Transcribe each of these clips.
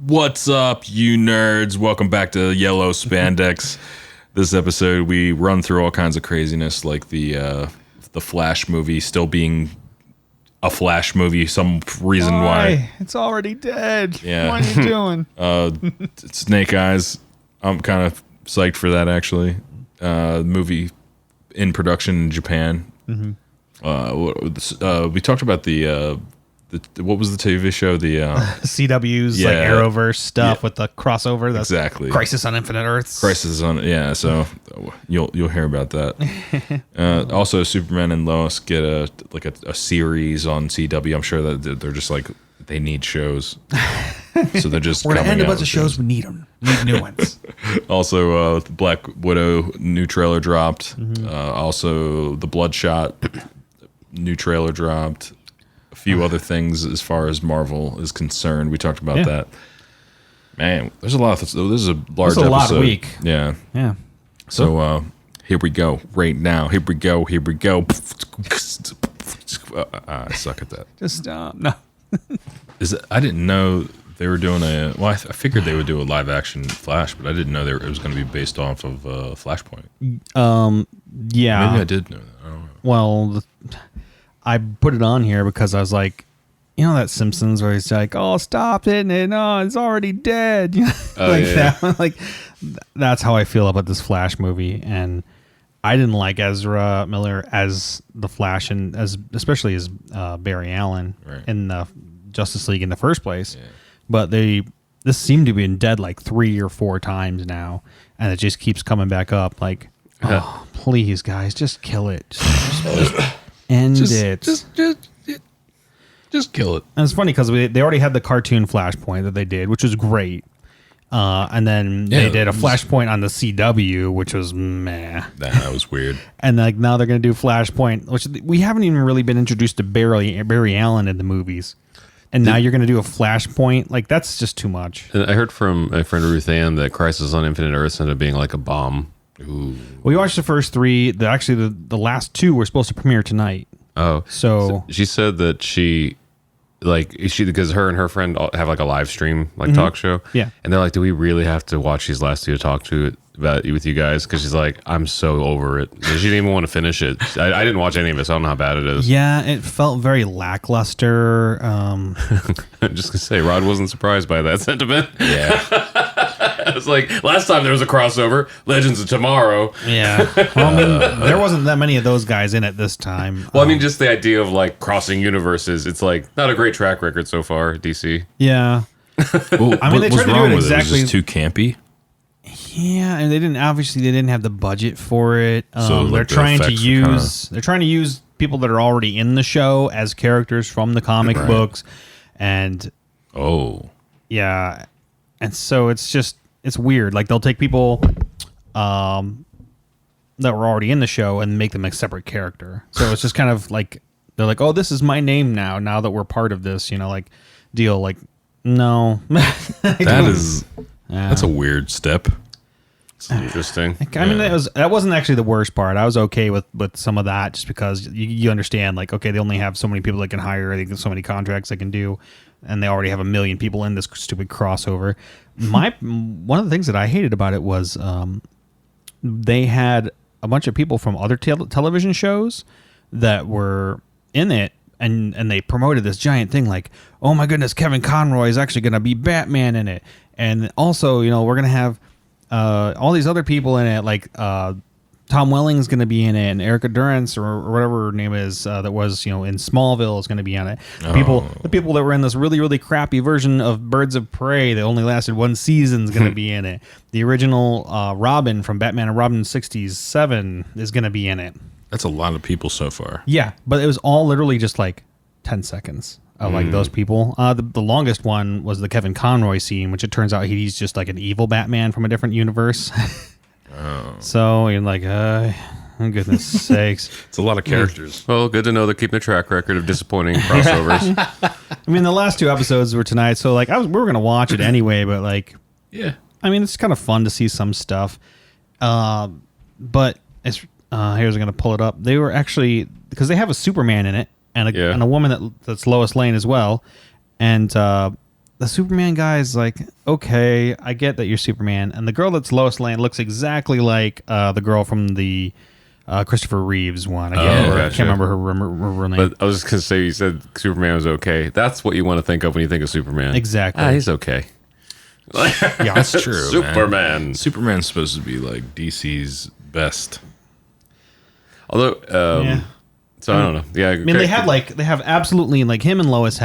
What's up, you nerds? Welcome back to Yellow Spandex. This episode, we run through all kinds of craziness, like the Flash movie still being a Flash movie. Some reason why it's already dead. Yeah. What are you doing? Snake Eyes. I'm kind of psyched for that, actually. Movie in production in Japan. Mm-hmm. We talked about the what was the TV show? The CW's like Arrowverse stuff with the crossover. That's exactly. Crisis on Infinite Earths. Crisis on so you'll hear about that. Also, Superman and Lois get a series on CW. I'm sure that they're just like they need shows, so they're just we're gonna end a bunch of shows. We need them. We need new ones. Also, Black Widow new trailer dropped. Mm-hmm. Also, the Bloodshot new trailer dropped. A few other things as far as Marvel is concerned. We talked about that. Man, there's a lot. This is a large episode. Lot of week. Yeah. So here we go. Right now. Here we go. I suck at that. Just no. I didn't know they were doing a. Well, I figured they would do a live action Flash, but I didn't know it was going to be based off of Flashpoint. Yeah. Maybe I did know that. I don't know. Well, I put it on here because I was like, you know that Simpsons where he's like, "Oh, stop it! And it's already dead." That. Like that's how I feel about this Flash movie, and I didn't like Ezra Miller as the Flash, and especially as Barry Allen in the Justice League in the first place. Yeah. But this seemed to be dead like 3 or 4 times now, and it just keeps coming back up. Like, oh, please, guys, just kill it. Just end it. Just kill it. And it's funny because they already had the cartoon Flashpoint that they did, which was great. And then they did a Flashpoint on the CW, which was meh. That was weird. And like now they're going to do Flashpoint, which we haven't even really been introduced to Barry Allen in the movies. And now you're going to do a Flashpoint? Like, that's just too much. I heard from my friend Ruth Ann that Crisis on Infinite Earths ended up being like a bomb. Ooh. We watched the first 3. The last 2 were supposed to premiere tonight. Oh. So she said that because her and her friend have like a live stream, talk show. Yeah. And they're like, do we really have to watch these last 2 to talk about with you guys? Because she's like, I'm so over it. And she didn't even want to finish it. I didn't watch any of it, so I don't know how bad it is. Yeah, it felt very lackluster. I'm just going to say, Rod wasn't surprised by that sentiment. Yeah. It's like, last time there was a crossover, Legends of Tomorrow. Yeah. Well, I mean, there wasn't that many of those guys in it this time. Well, I mean, just the idea of like crossing universes, it's like not a great track record so far, DC. Yeah. Well, I mean, they tried to do it exactly. It was just too campy. Yeah, and they didn't have the budget for it. So they're trying to use people that are already in the show as characters from the comic books, and yeah, and so it's weird. Like they'll take people that were already in the show and make them a separate character. So it's just kind of like they're like, oh, this is my name now that we're part of this, like deal. Like, no, that's a weird step. It's interesting. I mean, that wasn't actually the worst part. I was okay with some of that just because you understand, like, okay, they only have so many people they can hire. They have so many contracts they can do, and they already have 1 million people in this stupid crossover. One of the things that I hated about it was they had a bunch of people from other television shows that were in it, and they promoted this giant thing like, oh my goodness, Kevin Conroy is actually going to be Batman in it. And also, we're going to have all these other people in it, like Tom Welling's going to be in it, and Erica Durance or whatever her name is that was in Smallville is going to be on it. The people that were in this really, really crappy version of Birds of Prey that only lasted 1 season is going to be in it. The original Robin from Batman and Robin 67 is going to be in it. That's a lot of people so far. Yeah, but it was all literally just like 10 seconds. Of like those people. The longest one was the Kevin Conroy scene, which it turns out he's just like an evil Batman from a different universe. So you're like, oh, goodness sakes. It's a lot of characters. Well, good to know they're keeping a track record of disappointing crossovers. I mean, the last 2 episodes were tonight, so like we were gonna watch it anyway, but like, yeah. I mean, it's kind of fun to see some stuff. But it's here's I'm gonna pull it up. They were actually, because they have a Superman in it. And a woman that's Lois Lane as well, and the Superman guy is like, okay, I get that you're Superman, and the girl that's Lois Lane looks exactly like the girl from the Christopher Reeves one. I can't remember her real name. But I was just gonna say, you said Superman was okay. That's what you want to think of when you think of Superman. Exactly. He's okay. Yeah, that's true. Superman. Man. Superman's supposed to be like DC's best. Although, so I don't know. Yeah, I mean, they have absolutely like him and Lois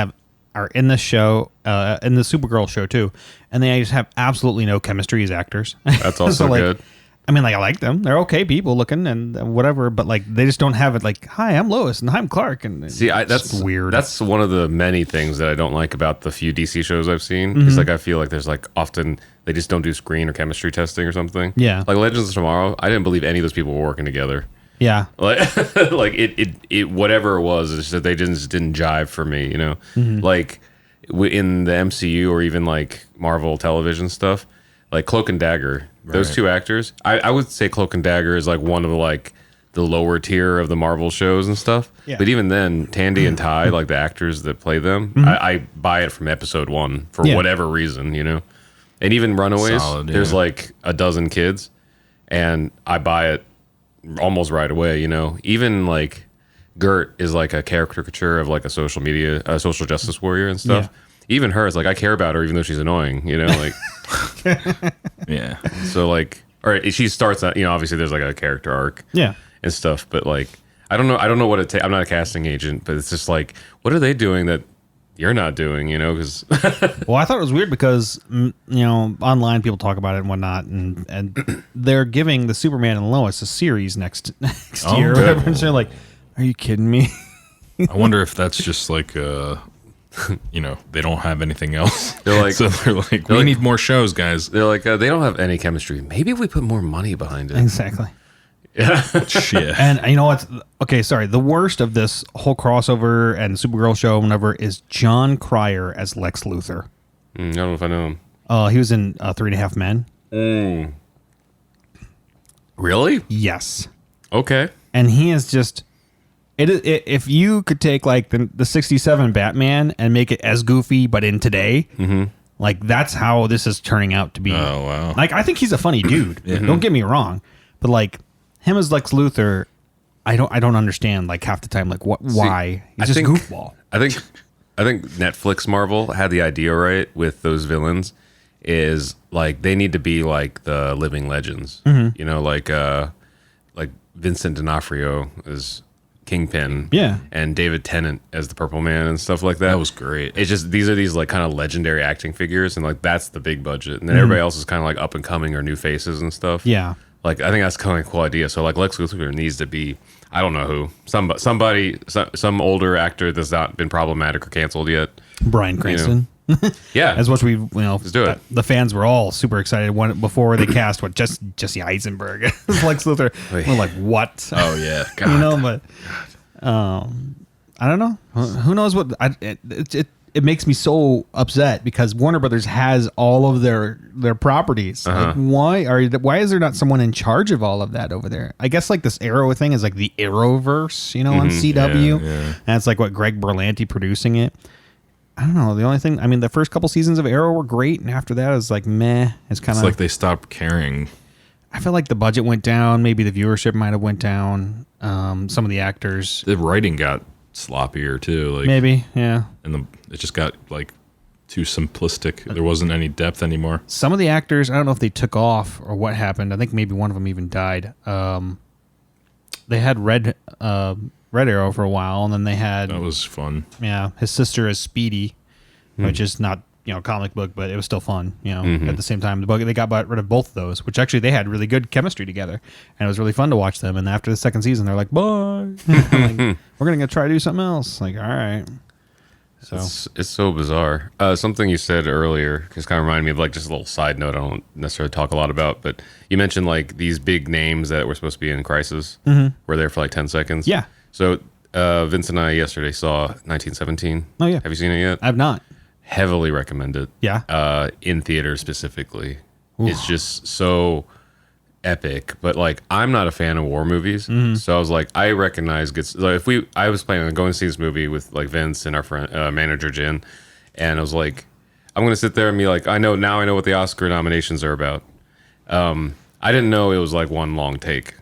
are in this show, in the Supergirl show too, and they just have absolutely no chemistry as actors. That's also so, like, good. I mean, like, I like them; they're okay people looking and whatever, but like they just don't have it. Like, hi, I'm Lois and I'm Clark, and see, that's weird. That's one of the many things that I don't like about the few DC shows I've seen. It's like I feel like there's like often they just don't do screen or chemistry testing or something. Yeah, like Legends of Tomorrow, I didn't believe any of those people were working together. Yeah, like like it whatever it was, it's that they just didn't jive for me. You know, like in the MCU or even like Marvel television stuff, like Cloak and Dagger. Those two actors, I would say Cloak and Dagger is like one of the like the lower tier of the Marvel shows and stuff. Yeah. But even then, Tandy and Ty, like the actors that play them, I buy it from episode 1 for whatever reason, you know. And even Runaways, there's like a dozen kids, and I buy it almost right away, you know. Even like Gert is like a caricature of like a social justice warrior and stuff. Yeah. Even her is like, I care about her even though she's annoying, you know, like. Yeah. So like, or she starts out, you know, obviously there's like a character arc. Yeah. And stuff, but like, I don't know what it takes. I'm not a casting agent, but it's just like, what are they doing that you're not doing, you know? Because well, I thought it was weird because, you know, online people talk about it and whatnot, and they're giving the Superman and Lois a series next year. Or whatever, and they're like, are you kidding me? I wonder if that's just like you know, they don't have anything else. They're like, we need more shows, guys. They're like, they don't have any chemistry. Maybe if we put more money behind it. Exactly. Yeah. Shit. And you know what? Okay, sorry. The worst of this whole crossover and Supergirl show, whatever, is John Cryer as Lex Luthor. I don't know if I know him. He was in 3.5 Men. Really? Yes. Okay. And he is just. If you could take like the 67 Batman and make it as goofy, but in today, like that's how this is turning out to be. Oh, wow. Like, I think he's a funny dude. Don't get me wrong, but like him as Lex Luthor, I don't understand like half the time like why he's just goofball. I think Netflix Marvel had the idea right with those villains is like they need to be like the living legends. You know, like Vincent D'Onofrio is Kingpin, and David Tennant as the Purple Man and stuff like that. That was great. It's just these are these like kind of legendary acting figures, and like that's the big budget, and then everybody else is kind of like up and coming or new faces and stuff. Yeah, like I think that's kind of a cool idea. So like Lex Luthor needs to be, I don't know who, some older actor that's not been problematic or canceled yet. Bryan Cranston. You know? Yeah, as much let's do it. The fans were all super excited before they cast Jesse Eisenberg as Lex Luthor. We're like, what? Oh yeah, God. You know, but I don't know. Who knows what? It makes me so upset because Warner Brothers has all of their properties. Like, why is there not someone in charge of all of that over there? I guess like this Arrow thing is like the Arrowverse, you know, on CW, and it's like what Greg Berlanti producing it. I don't know. The only thing, I mean, the first couple seasons of Arrow were great, and after that, it's like meh. It's kind of like they stopped caring. I feel like the budget went down. Maybe the viewership might have went down. Some of the actors, the writing got sloppier too. Like maybe, yeah. And it just got like too simplistic. There wasn't any depth anymore. Some of the actors, I don't know if they took off or what happened. I think maybe one of them even died. They had Red Arrow for a while, and then they had that was fun. Yeah, his sister is Speedy, which is not comic book, but it was still fun. At the same time, they got rid of both of those, which actually they had really good chemistry together, and it was really fun to watch them. And after the second season, they're like, "Bye, like, we're gonna try to do something else." Like, all right. So it's so bizarre. Something you said earlier just kind of reminded me of like just a little side note. I don't necessarily talk a lot about, but you mentioned like these big names that were supposed to be in Crisis were there for like 10 seconds. Yeah. So Vince and I yesterday saw 1917. Oh yeah. Have you seen it yet? I've not. Heavily recommend it. Yeah. In theater specifically. Oof. It's just so epic. But like, I'm not a fan of war movies, so I was like, I recognize I was planning on going to see this movie with like Vince and our friend manager Jen, and I was I'm gonna sit there and be like, I know what the Oscar nominations are about. I didn't know it was like one long take.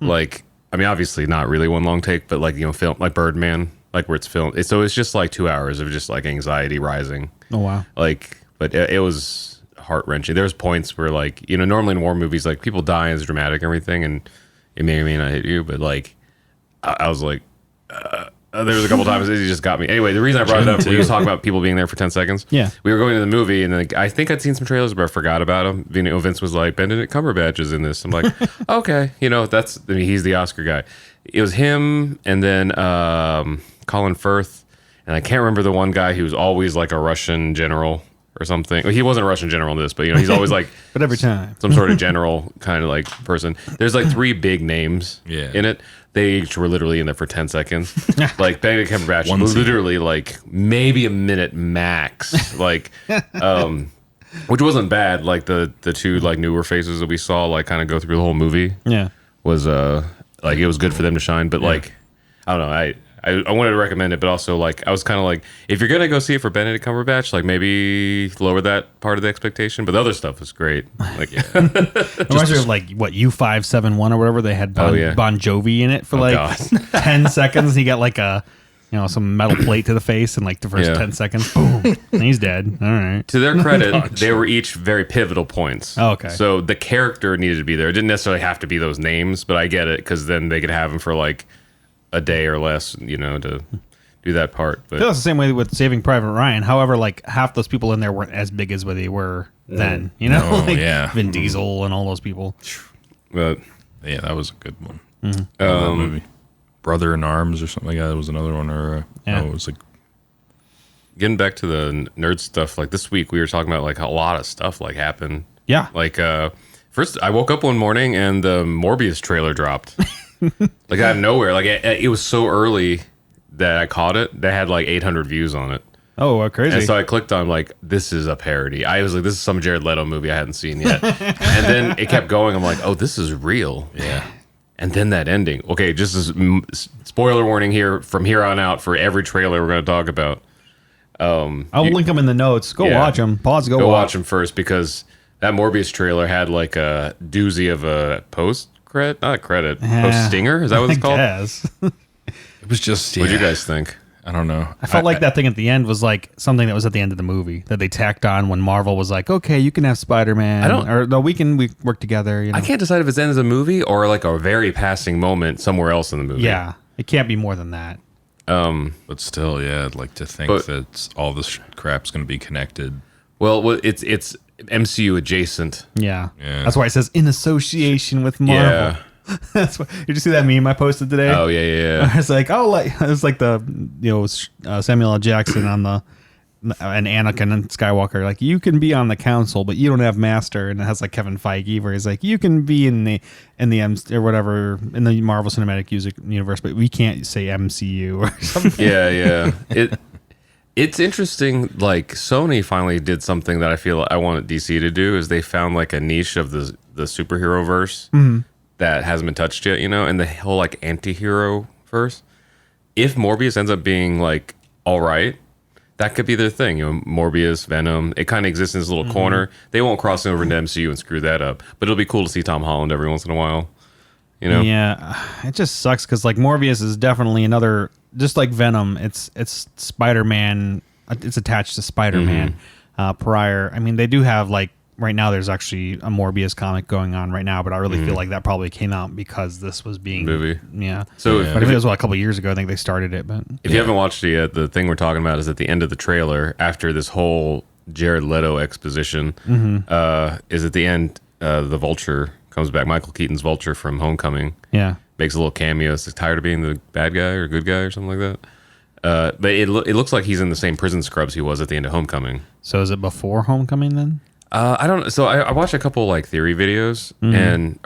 Like, I mean, obviously not really one long take, but like, film like Birdman, like where it's filmed. So it's just like 2 hours of just like anxiety rising. Oh wow. Like, but it was heart wrenching. There's points where like, normally in war movies, like people die and it's dramatic and everything, and it may or may not hit you, but like, I was like, there was a couple times it just got me. Anyway, the reason I brought it up, we were talking about people being there for 10 seconds. Yeah. We were going to the movie, and like, I think I'd seen some trailers, but I forgot about them. Vince was like, Benedict Cumberbatch is in this. I'm like, okay. He's the Oscar guy. It was him, and then Colin Firth, and I can't remember the one guy who was always like a Russian general or something. Well, he wasn't a Russian general in this, but he's always like but every time some sort of general kind of like person. There's like 3 big names in it. They each were literally in there for 10 seconds. Like Benedict Cumberbatch, literally like maybe a minute max. Like, which wasn't bad. Like the 2 like newer faces that we saw like kind of go through the whole movie. Yeah. Was like it was good for them to shine. But like, I don't know. I wanted to recommend it, but also like I was kind of like, if you're gonna go see it for Benedict Cumberbatch, like maybe lower that part of the expectation. But the other stuff was great. Like, it reminds me of like what U571 or whatever. They had Bon Jovi in it for like 10 seconds. He got like a some metal plate to the face in like the first 10 seconds. Boom, and he's dead. All right. To their credit, they were each very pivotal points. Oh, okay. So the character needed to be there. It didn't necessarily have to be those names, but I get it because then they could have them for like a day or less, to do that part. But that's the same way with Saving Private Ryan. However, like half those people in there weren't as big as what they were then. Vin Diesel and all those people. But yeah, that was a good one. That movie, Brother in Arms or something like that. That was another one. Or it was like getting back to the nerd stuff. Like this week, we were talking about like a lot of stuff like happened. Yeah. Like first, I woke up one morning and the Morbius trailer dropped. Like out of nowhere, like it was so early that I caught it. They had like 800 views on it. Oh, crazy! And so I clicked on like, this is a parody. I was like, this is some Jared Leto movie I hadn't seen yet. And then it kept going. I'm like, oh, this is real. Yeah. And then that ending. Okay, just as spoiler warning here from here on out for every trailer we're going to talk about. I'll link them in the notes. Go watch them. Pause. Go watch them first because that Morbius trailer had like a doozy of a post stinger. Is that what it's called? It was just. What do you guys think? I don't know. I felt like that thing at the end was like something that was at the end of the movie that they tacked on when Marvel was like, "Okay, you can have Spider-Man, we work together." I can't decide if it's the end of the movie or like a very passing moment somewhere else in the movie. Yeah, it can't be more than that. But still, I'd like to think that all this crap's going to be connected. Well, it's MCU adjacent. Yeah. That's why it says in association with Marvel. Yeah. That's why. Did you see that meme I posted today? Oh yeah. It's like it was like the Samuel L. Jackson on the and Anakin and Skywalker, like, you can be on the council, but you don't have master. And it has like Kevin Feige where he's like, you can be in the or whatever in the Marvel Cinematic Universe, but we can't say MCU or something. Yeah. It's interesting. Like Sony finally did something that I feel I wanted DC to do is they found like a niche of the superhero verse that hasn't been touched yet, and the whole like anti-hero verse. If Morbius ends up being like all right, that could be their thing. Morbius, Venom. It kind of exists in this little corner. They won't cross over into MCU and screw that up. But it'll be cool to see Tom Holland every once in a while. Yeah, it just sucks because like Morbius is definitely another. Just like Venom, it's Spider-Man. It's attached to Spider-Man. Prior, I mean, they do have like right now. There's actually a Morbius comic going on right now, but I really feel like that probably came out because this was being movie. Yeah. So but I think it was a couple of years ago. I think they started it. But if you haven't watched it yet, the thing we're talking about is at the end of the trailer after this whole Jared Leto exposition. Is at the end. The Vulture comes back. Michael Keaton's Vulture from Homecoming. Yeah. Makes a little cameo. It's tired of being the bad guy or good guy or something like that. But it looks like he's in the same prison scrubs he was at the end of Homecoming. So is it before Homecoming then? I don't know. So I watched a couple like theory videos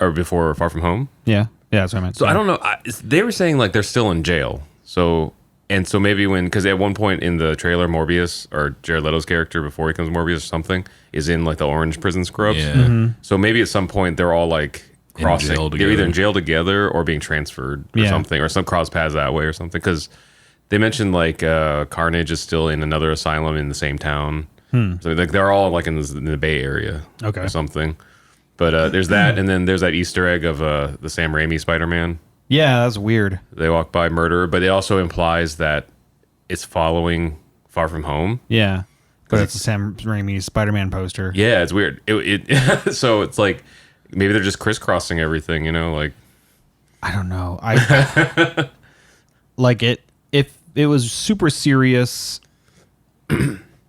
or before Far From Home. Yeah, that's what I meant. So I don't know. They were saying like they're still in jail. So maybe because at one point in the trailer, Morbius or Jared Leto's character before he becomes Morbius or something is in like the orange prison scrubs. Yeah. So maybe at some point they're all like crossing. They're either in jail together or being transferred or something, or some cross paths that way or something. Because they mentioned like Carnage is still in another asylum in the same town. So like they're all like in the Bay Area, Okay. or something. But there's that, and then there's that Easter egg of the Sam Raimi Spider-Man. Yeah, that's weird. They walk by murderer, but it also implies that it's following Far From Home. Yeah, but it's a Sam Raimi Spider-Man poster. Yeah, it's weird. So it's like maybe they're just crisscrossing everything, you know, like. I don't know. I like it if it was super serious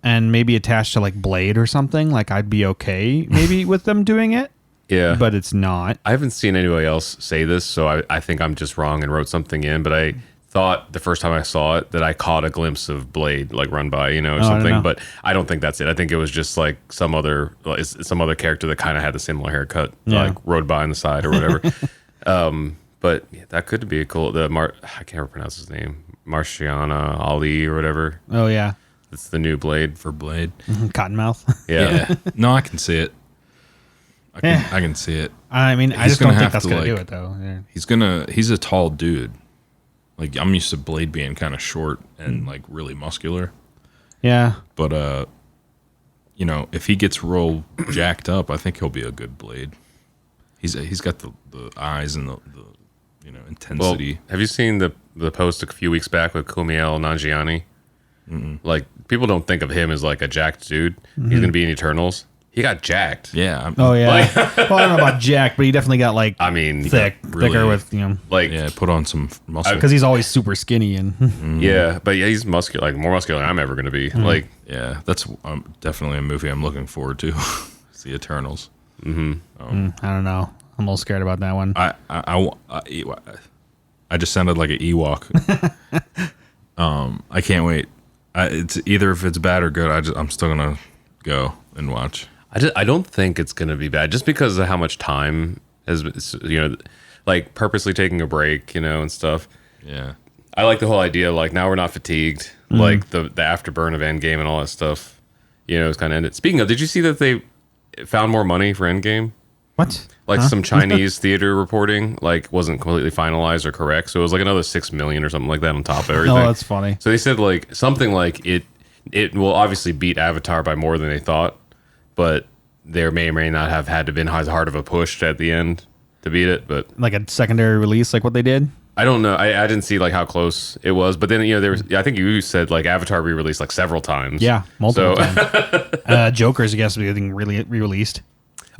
and maybe attached to like Blade or something. Like I'd be okay maybe with them doing it. Yeah, but it's not. I haven't seen anybody else say this, so I think I'm just wrong and wrote something in. But I thought the first time I saw it that I caught a glimpse of Blade like run by, you know, or something. Know. But I don't think that's it. I think it was just like some other character that kind of had the similar haircut, like rode by on the side or whatever. But yeah, that could be a cool. I can't pronounce his name, Marciana Ali or whatever. Oh yeah, it's the new Blade for Blade. Cottonmouth. Yeah. No, I can see it. I can see it. I mean, I just don't think that's gonna do it though. Yeah. He's a tall dude. Like I'm used to Blade being kind of short and like really muscular. Yeah. But you know, if he gets real jacked up, I think he'll be a good Blade. He's got the eyes and the you know intensity. Well, have you seen the post a few weeks back with Kumail Nanjiani? Like people don't think of him as like a jacked dude. He's gonna be in Eternals. He got jacked. Yeah. Oh yeah. Like, well, I don't know about jacked, but he definitely got like. I mean, thicker with like put on some muscle because he's always super skinny and. Yeah, but yeah, he's muscular, like more muscular than I'm ever gonna be. Like yeah, that's definitely a movie I'm looking forward to. It's the Eternals. I don't know. I'm a little scared about that one. I just sounded like an Ewok. I can't wait. It's either if it's bad or good. I'm still gonna go and watch. I don't think it's gonna be bad, just because of how much time has, you know, like purposely taking a break, you know, and stuff. Yeah, I like the whole idea. Like now we're not fatigued. Like the afterburn of Endgame and all that stuff. You know, it's kind of ended. Speaking of, did you see that they found more money for Endgame? What? Like some Chinese theater reporting, like wasn't completely finalized or correct, so it was like another 6 million or something like that on top of everything. Oh, that's funny. So they said like something like it will obviously beat Avatar by more than they thought, but there may or may not have had to been as hard of a push at the end to beat it. But like a secondary release, like what they did. I don't know. I didn't see like how close it was, but then there was. I think you said like Avatar re-released like several times. Yeah, multiple times. Joker's, I guess, getting re-released.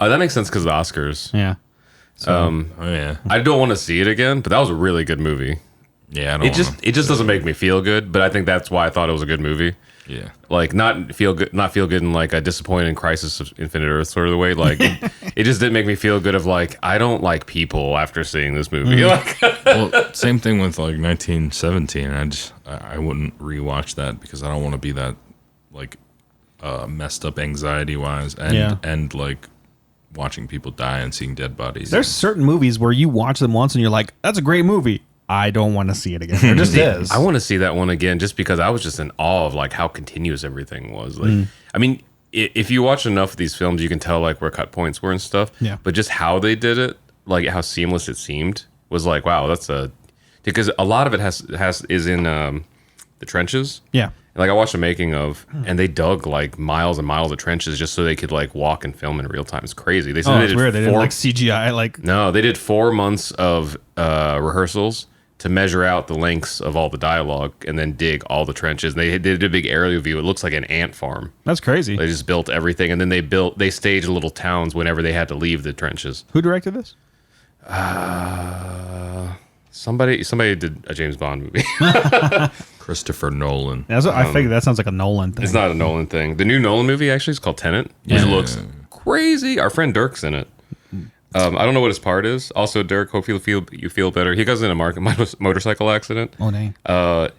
Oh, that makes sense because of the Oscars. Yeah. So, yeah. I don't want to see it again, but that was a really good movie. Yeah, it just doesn't make me feel good, but I think that's why I thought it was a good movie. Yeah, like not feel good in like a disappointing Crisis of Infinite Earth sort of the way. Like it just didn't make me feel good. Of like I don't like people after seeing this movie. Well, same thing with like 1917. I wouldn't rewatch that because I don't want to be that like messed up anxiety wise and like watching people die and seeing dead bodies. There's certain movies where you watch them once and you're like, that's a great movie. I don't want to see it again. There just is. I want to see that one again just because I was just in awe of like how continuous everything was. Like, I mean, if you watch enough of these films, you can tell like where cut points were and stuff. Yeah. But just how they did it, like how seamless it seemed, was like, wow, because a lot of it is in the trenches. Yeah. Like I watched a making of, and they dug like miles and miles of trenches just so they could like walk and film in real time. It's crazy. They said it's weird. They did like CGI. Like no, they did 4 months of rehearsals to measure out the lengths of all the dialogue and then dig all the trenches. They did a big aerial view. It looks like an ant farm. That's crazy. They just built everything, and then they staged little towns whenever they had to leave the trenches. Who directed this? Somebody did a James Bond movie. Christopher Nolan. I figured that sounds like a Nolan thing. It's not a Nolan thing. The new Nolan movie actually is called Tenet. Yeah. It looks crazy. Our friend Dirk's in it. I don't know what his part is. Also, Dirk, hope you feel better. He goes in a motorcycle accident. Oh, dang.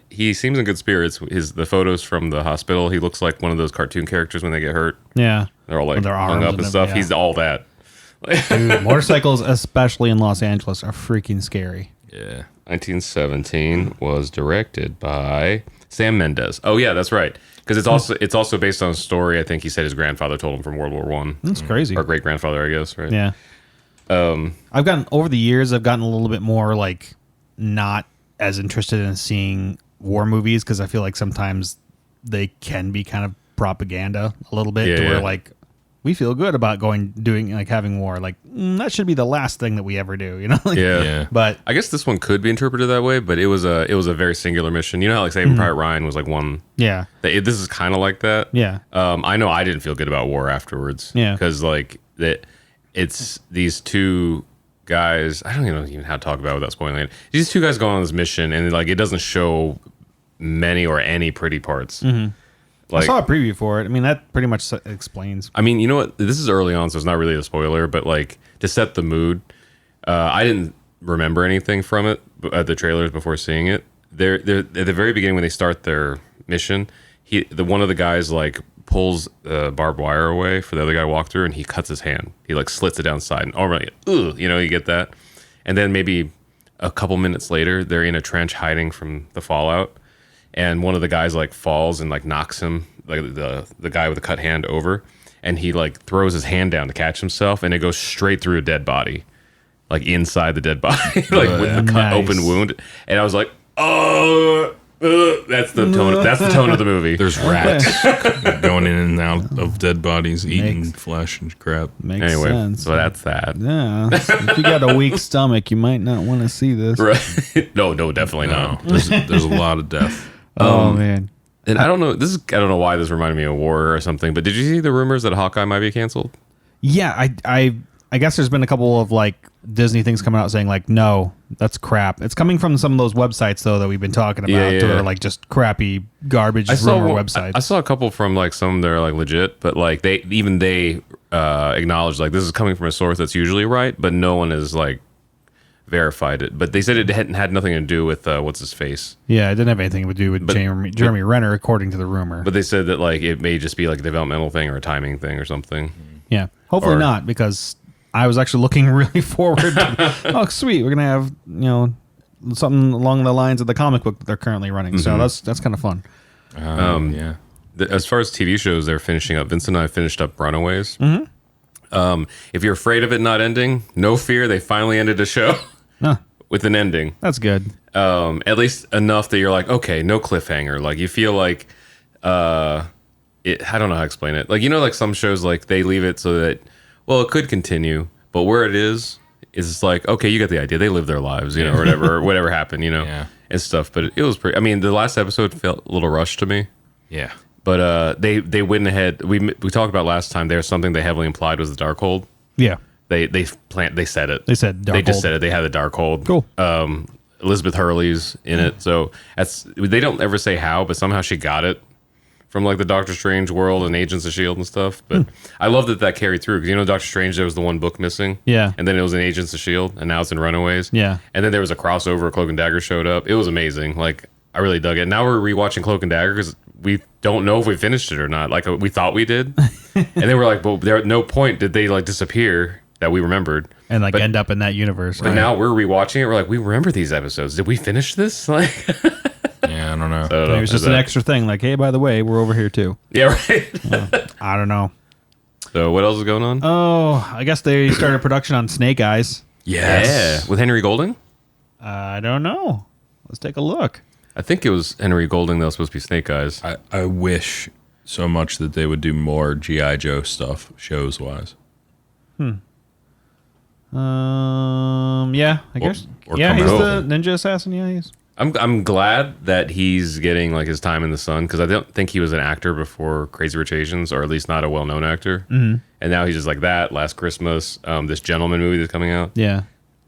He seems in good spirits. The photos from the hospital, he looks like one of those cartoon characters when they get hurt. Yeah. They're all like hung up and stuff. Yeah. He's all that. Dude, motorcycles, especially in Los Angeles, are freaking scary. Yeah. 1917 was directed by Sam Mendes. Oh yeah, that's right. Because it's also based on a story. I think he said his grandfather told him from World War I. That's crazy. Or great grandfather, I guess. Right. Yeah. I've gotten over the years. I've gotten a little bit more like not as interested in seeing war movies because I feel like sometimes they can be kind of propaganda a little bit Yeah, to where yeah. like we feel good about having war. Like that should be the last thing that we ever do, you know? Like, Yeah. Yeah. But I guess this one could be interpreted that way, but it was a very singular mission. You know how like Saving Private Ryan was like one. yeah, This is kind of like that. yeah, I know I didn't feel good about war afterwards. Yeah. Because like that, it's these two guys. I don't even know how to talk about it without spoiling it. These two guys go on this mission, and like it doesn't show many or any pretty parts. Like, I saw a preview for it. I mean, that pretty much explains. I mean, you know what? This is early on, so it's not really a spoiler, but like to set the mood, I didn't remember anything from it at the trailers before seeing it. They're at the very beginning when they start their mission. One of the guys like pulls barbed wire away for the other guy to walk through, and he cuts his hand. He like slits it down the side, and you get that. And then maybe a couple minutes later, they're in a trench hiding from the fallout. And one of the guys like falls and like knocks him, like the guy with the cut hand over, and he like throws his hand down to catch himself, and it goes straight through a dead body, like inside the dead body, like with the cut open wound. And I was like, oh, that's the tone. That's the tone of the movie. There's rats going in and out of dead bodies, eating flesh and crap. Makes Anyway, sense. so that's that. Yeah, if you got a weak stomach, you might not want to see this. Right? No, definitely No, not. there's a lot of death. Oh man. And I don't know. I don't know why this reminded me of war or something. But did you see the rumors that Hawkeye might be canceled? Yeah, I guess there's been a couple of like Disney things coming out saying like, no, that's crap. It's coming from some of those websites though that we've been talking about, Yeah. that are like just crappy garbage rumor websites. I saw a couple from like some that are like legit, but like they acknowledged like this is coming from a source that's usually right, but no one has like verified it. But they said it had nothing to do with what's his face. Yeah, it didn't have anything to do with Jeremy Renner, according to the rumor. But they said that like it may just be like a developmental thing or a timing thing or something. Yeah, hopefully Or- not, because I was actually looking really forward to, oh, sweet, we're going to have, something along the lines of the comic book that they're currently running. So that's kind of fun. Yeah. As far as TV shows, they're finishing up. Vincent and I finished up Runaways. If you're afraid of it not ending, no fear. They finally ended a show Huh, with an ending. that's good. At least enough that you're like, okay, no cliffhanger. Like you feel like, I don't know how to explain it. Like, like some shows, like they leave it so that, well, it could continue, but where it is like, okay, you get the idea. They live their lives, or whatever happened, Yeah. and stuff. But it was pretty, I mean, the last episode felt a little rushed to me, Yeah. but they went ahead. We talked about last time, there's something they heavily implied was the Darkhold. Yeah, They said it. they said They just Darkhold. said it. They had the Darkhold. Cool. Elizabeth Hurley's in it, so they don't ever say how, but somehow she got it from like the Doctor Strange world and Agents of S.H.I.E.L.D. and stuff. But I love that carried through, because Doctor Strange, there was the one book missing. Yeah. And then it was in Agents of S.H.I.E.L.D. and now it's in Runaways. Yeah. And then there was a crossover, Cloak and Dagger showed up. It was amazing. Like, I really dug it. Now we're rewatching Cloak and Dagger because we don't know if we finished it or not. Like, we thought we did. And then we're like, well, there at no point did they like disappear that we remembered. And like But- end up in that universe. But now we're rewatching it. We're like, we remember these episodes. Did we finish this? Like, Yeah, I don't know. I don't know. It was just an extra thing, like, hey, by the way, we're over here too. Yeah, right. I don't know. So what else is going on? Oh, I guess they started production on Snake Eyes. Yes. Yeah, with Henry Golding. I don't know. Let's take a look. I think it was Henry Golding that was supposed to be Snake Eyes. I wish so much that they would do more G.I. Joe stuff, shows wise. Yeah, I guess. or Yeah, come he's over. the ninja assassin. Yeah, he's. I'm glad that he's getting like his time in the sun, because I don't think he was an actor before Crazy Rich Asians, or at least not a well-known actor. Mm-hmm. And now he's just like that. Last Christmas, this Gentleman movie that's coming out. Yeah.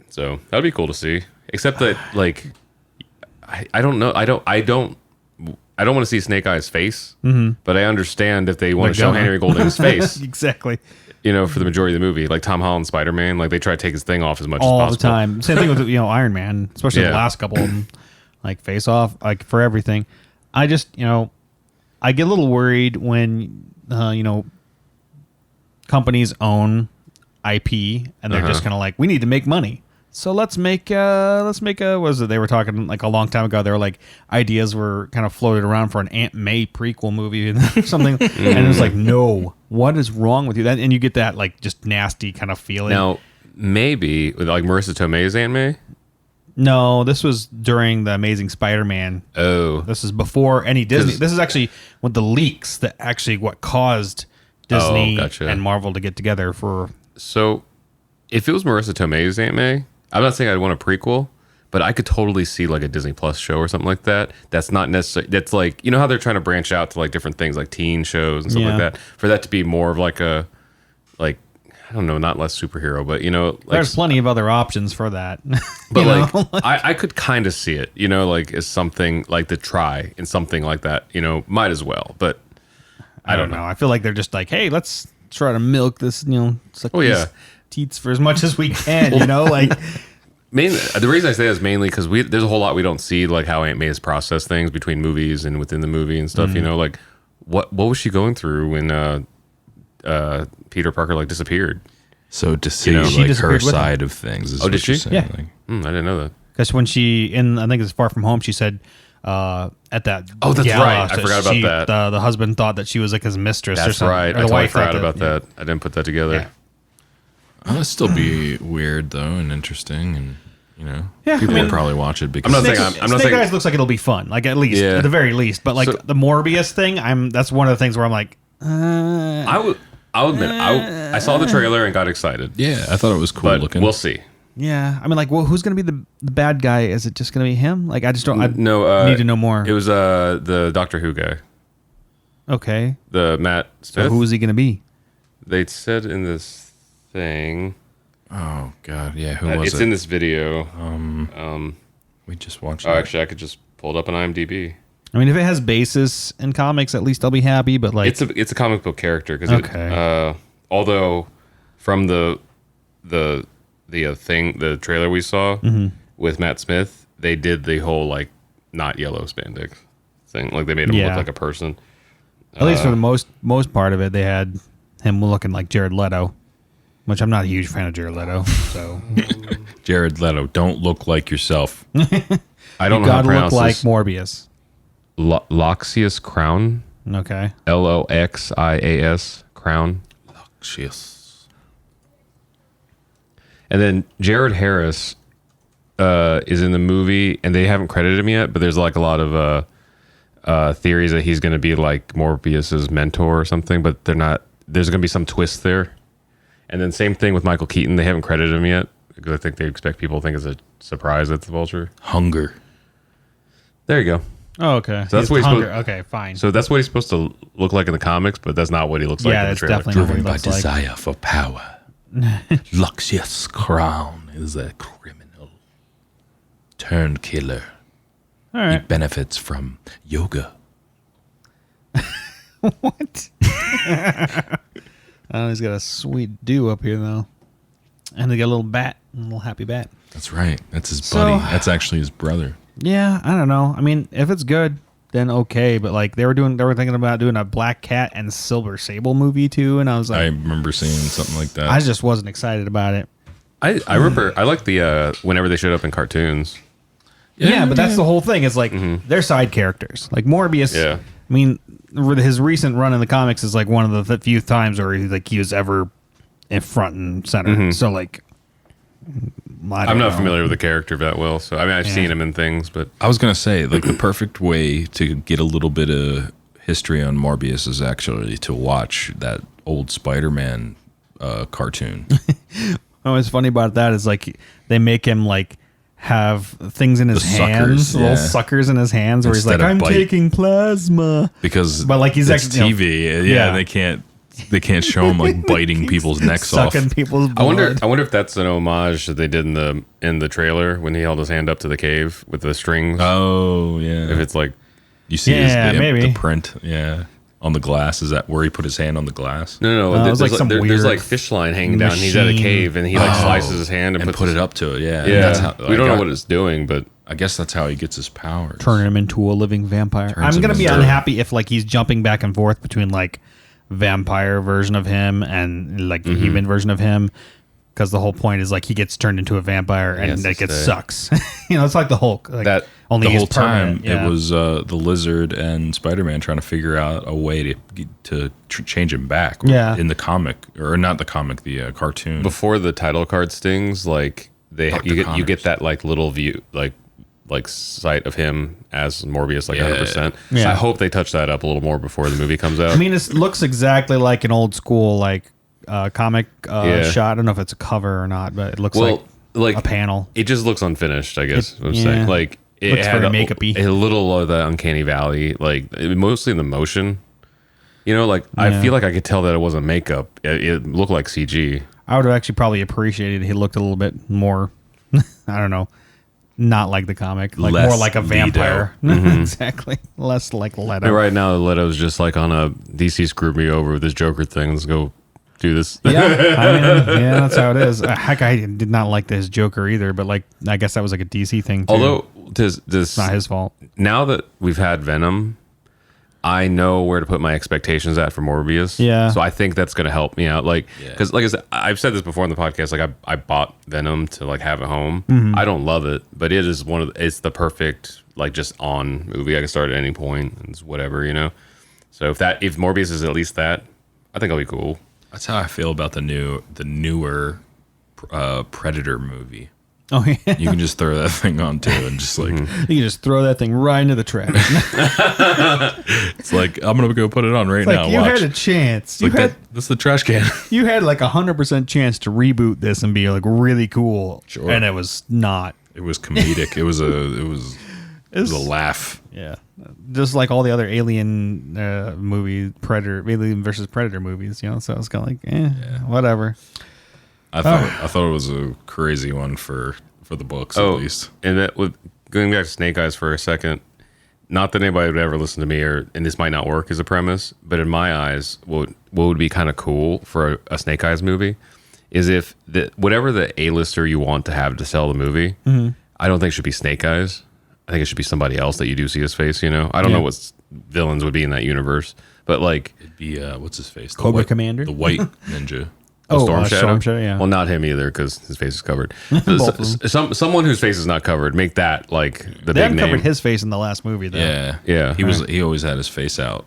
So that'd be cool to see. Except that like, I don't know. I don't want to see Snake Eyes' face. Mm-hmm. But I understand if they want to show gonna. Henry Golding's face. Exactly. For the majority of the movie, like Tom Holland, Spider-Man, like they try to take his thing off as much as All possible. the time. Same thing with Iron Man, especially the Yeah. last couple of them, like Face Off, like for everything. I just I get a little worried when companies own IP and they're just kind of like, we need to make money. So let's make a what was it? They were talking like a long time ago. They were like, ideas were kind of floated around for an Aunt May prequel movie or something. And it was like, no, what is wrong with you? And you get that like just nasty kind of feeling. Now, maybe with like Marissa Tomei's Aunt May. No, this was during the Amazing Spider-Man. Oh, This is before any Disney. This is actually with the leaks that actually what caused Disney gotcha. and Marvel to get together for. so if it was Marissa Tomei's Aunt May, I'm not saying I'd want a prequel, but I could totally see like a Disney Plus show or something like that. That's not necessarily. That's like, you know how they're trying to branch out to like different things like teen shows and stuff like that. For that to be more of like a like. I don't know, not less superhero, but like, There's plenty of other options for that. but like I could kind of see it, like as something like to try in something like that, might as well. But I don't know. I feel like they're just like, hey, let's try to milk this, suck these teats for as much as we can, like. Mainly, the reason I say that is mainly because there's a whole lot we don't see, like how Aunt May's process things between movies and within the movie and stuff. Like what was she going through when Peter Parker like disappeared? So to see She like her disappeared with side of things. Is Oh, did what you're she? saying, Yeah. like- I didn't know that. Because when she I think it's Far From Home, she said at that. Oh, that's gala, right. I forgot about that. The husband thought that she was like his mistress or That's something. right. Or I the totally wife forgot thought about that. I didn't put that together. Yeah. That'd still be weird though and interesting, and Yeah, people I mean- would probably watch it because I'm not saying Snake, I'm not Snake saying Eyes looks like it'll be fun, like at least Yeah. at the very least. But like So- the Morbius thing, that's one of the things where I'm like, I'll admit I saw the trailer and got excited, yeah, I thought it was cool but looking. we'll see. yeah. I mean, like, well, who's gonna be the bad guy? Is it just gonna be him? Like, I just don't. I No, need to know more. It was the Doctor Who guy, Okay, the Matt so Smith. who is he gonna be? They said in this thing. Oh god, yeah. Who was It's it? in this video. We just watched. Oh, it. actually, I could just pull it up on IMDb. I mean, if it has basis in comics, at least I'll be happy. But like, It's a comic book character because Okay. although from the thing, the trailer we saw with Matt Smith, they did the whole like not yellow spandex thing, like they made him Yeah. look like a person. at least for the most part of it, they had him looking like Jared Leto, which I'm not a huge fan of Jared Leto. So Jared Leto, don't look like yourself. I don't you know how to gotta look pronounce like this. Morbius. Loxias Crown, Okay. Loxias Crown. Jeez. And then Jared Harris is in the movie, and they haven't credited him yet, but there's like a lot of theories that he's going to be like Morbius's mentor or something, but they're not. There's going to be some twist there. And then same thing with Michael Keaton. They haven't credited him yet because I think they expect people to think it's a surprise at the Vulture. Hunger. There you go. Oh, okay. So that's He's what he's hunger. supposed- Okay, fine. So that's what he's supposed to look like in the comics, but that's not what he looks like Yeah, in the that's trailer. definitely not what he Driven by looks like. desire for power. Luxius Crown is a criminal turned killer. All He right. benefits from yoga. What? Oh, he's got a sweet dew up here though, and he got a little bat, a little happy bat. That's right. That's his So- buddy. That's actually his brother. Yeah, I don't know. I mean, if it's good, then okay. But like they were thinking about doing a Black Cat and Silver Sable movie too, and I was I like, remember seeing something like that. I just wasn't excited about it. I remember I like the whenever they showed up in cartoons. Yeah, but that's the whole thing. Is like they're side characters. Like Morbius. Yeah. I mean, his recent run in the comics is like one of the few times where he was ever in front and center. So like, I'm not familiar with the character that well, so I mean I've seen him in things, but I was gonna say, like, the perfect way to get a little bit of history on Morbius is actually to watch that old Spider-Man cartoon. What's funny about that is like they make him like have things in his The hands, suckers, little yeah. suckers in his hands, where he's Instead like, of "I'm bite. taking plasma." Because But, like, he's it's actually, TV. yeah. They can't show him like biting people's necks off. Sucking people's I blood. wonder if that's an homage that they did in the trailer when he held his hand up to the cave with the strings. Oh yeah. If it's like You see Yeah, the maybe. print, on the glass. Is that where he put his hand on the glass? no, it was there's like like some there's weird like fish line hanging down. He's at a machine. cave and he like slices his hand and, And puts put his- it up to it. Yeah. Yeah, That's how, we don't know what it's doing, but I guess that's how he gets his powers. Turning him into a living vampire. Turns I'm him gonna be into- unhappy if like he's jumping back and forth between like vampire version of him and like the human version of him. Because the whole point is like he gets turned into a vampire and Yes, like it it's sucks. It's like the Hulk. Like, That- only The he's whole time permanent. Yeah. it was the Lizard and Spider-Man trying to figure out a way to change him back. Yeah. In the comic, or not the comic, the cartoon. before the title card stings, like you get that like little view like sight of him as Morbius 100%. Yeah. I hope they touch that up a little more before the movie comes out. I mean, it looks exactly like an old school comic shot. I don't know if it's a cover or not, but it looks like a panel. It just looks unfinished, I guess. I'm saying like it looks had very makeup-y. a little of the uncanny valley, like mostly in the motion. You know, like I feel like I could tell that it wasn't makeup. It looked like CG. I would have actually probably appreciated he looked a little bit more, I don't know, not like the comic, like Less more like a vampire. Exactly. Less like Leto. And right now, Leto's just like on a DC screwed me over with this Joker thing. Let's go do this. Yeah, I mean, yeah, that's how it is. Heck, I did not like this Joker either, but like, I guess that was like a DC thing too. Although, this it's not his fault. now that we've had Venom, I know where to put my expectations at for Morbius. Yeah. So I think that's going to help me out. Like, because like I said, I've said this before in the podcast. Like, I bought Venom to like have at home. I don't love it, but it is it's the perfect like just on movie. I can start at any point. It's whatever, you know. So if Morbius is at least that, I think I'll be cool. That's how I feel about the newer Predator movie. Oh yeah, You can just throw that thing on too, and just like you can just throw that thing right into the trash. it's like I'm gonna go put it on right now. Like you Watch. had a chance. Like that's the trash can. You had like 100% chance to reboot this and be like really cool, Sure. and it was not. It was comedic. It was a laugh. Yeah, just like all the other Alien Alien versus Predator movies, you know. So I was kind of like, whatever. I thought it was a crazy one for the books at least. And that with going back to Snake Eyes for a second, not that anybody would ever listen to me, and this might not work as a premise, but in my eyes, what would be kind of cool for a Snake Eyes movie is if whatever the A-lister you want to have to sell the movie, I don't think it should be Snake Eyes. I think it should be somebody else that you do see his face. You know, I don't know what villains would be in that universe, but like It'd be what's his face? Cobra Commander? the white ninja. Storm Shadow. Storm Shadow, yeah. Well, not him either because his face is covered. Someone whose face is not covered. Make that like the They big haven't name. covered his face in the last movie, though. Yeah. He always had his face out.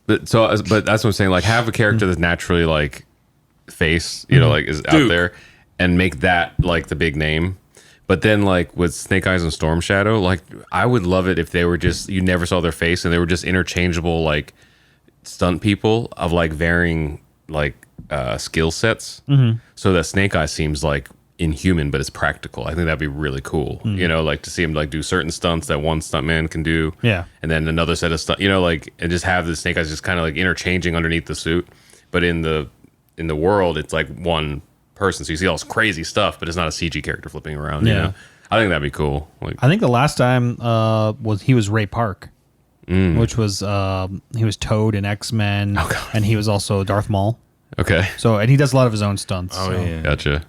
But that's what I'm saying. Like, have a character that's naturally like face, you know, like is out there, and make that like the big name. But then, like with Snake Eyes and Storm Shadow, like I would love it if they were just you never saw their face and they were just interchangeable like stunt people of like varying like skill sets, so that Snake Eyes seems like inhuman, but it's practical. I think that'd be really cool. You know, like to see him like do certain stunts that one stuntman can do. Yeah. And then another set of stunt, you know, like and just have the Snake Eyes just kind of like interchanging underneath the suit. But in the world, it's like one person, so you see all this crazy stuff, but it's not a CG character flipping around. You know? I think that'd be cool. Like, I think the last time he was Ray Park, which was he was Toad in X-Men, and he was also Darth Maul. okay, So and he does a lot of his own stunts. Oh so. yeah. gotcha.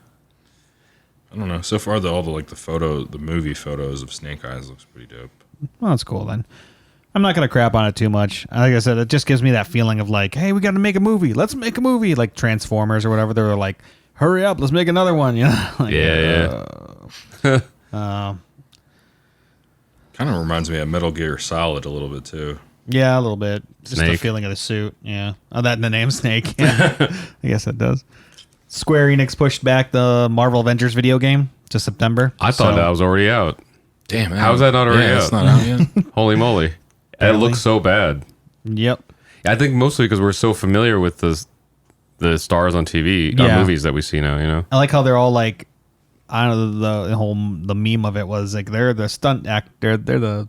I don't know. So far, all the movie photos of Snake Eyes looks pretty dope. Well, that's cool then. I'm not gonna crap on it too much. Like I said, it just gives me that feeling of like, hey, we got to make a movie. Let's make a movie, like Transformers or whatever. They were like, hurry up, let's make another one. You know? Like, Kind of reminds me of Metal Gear Solid a little bit too. Yeah, a little bit. Just the Snake. feeling of the suit. Yeah. Oh, that and the name Snake. Yeah. I guess it does. Square Enix pushed back the Marvel Avengers video game to September. I thought that was already out. Damn, How's that not already out? It's not out yet. Holy moly, it looks so bad. Yep. I think mostly because we're so familiar with the stars on TV, Yeah. movies that we see now. You know, I like how they're all like, I don't know, the meme of it was like they're the stunt act. They're the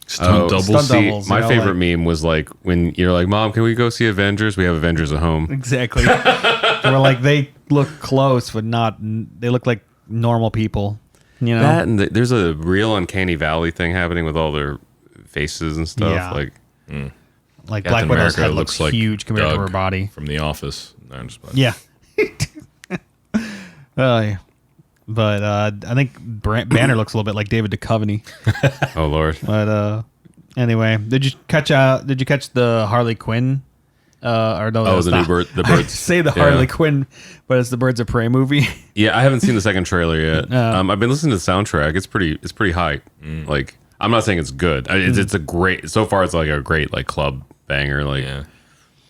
Stunt double. stunt See, doubles, my you know, favorite meme was like when you're like, "Mom, can we go see Avengers? We have Avengers at home." exactly. They were like they look close, but not. They look like normal people. You know. That and there's a real uncanny valley thing happening with all their faces and stuff. Yeah. Like, Like Captain Black Widow's America head looks huge compared to Doug her body. from The Office. No, I'm just Yeah. Yeah. But I think Banner looks a little bit like David Duchovny. oh Lord, But anyway, did you catch the Harley Quinn? Or no, Oh, the new bird- the birds. I say the Yeah. Harley Quinn, but it's the Birds of Prey movie. yeah, I haven't seen the second trailer yet. I've been listening to the soundtrack. It's pretty high. Like, I'm not saying it's good. It's a great. So far, it's like a great like club banger. Like, Yeah.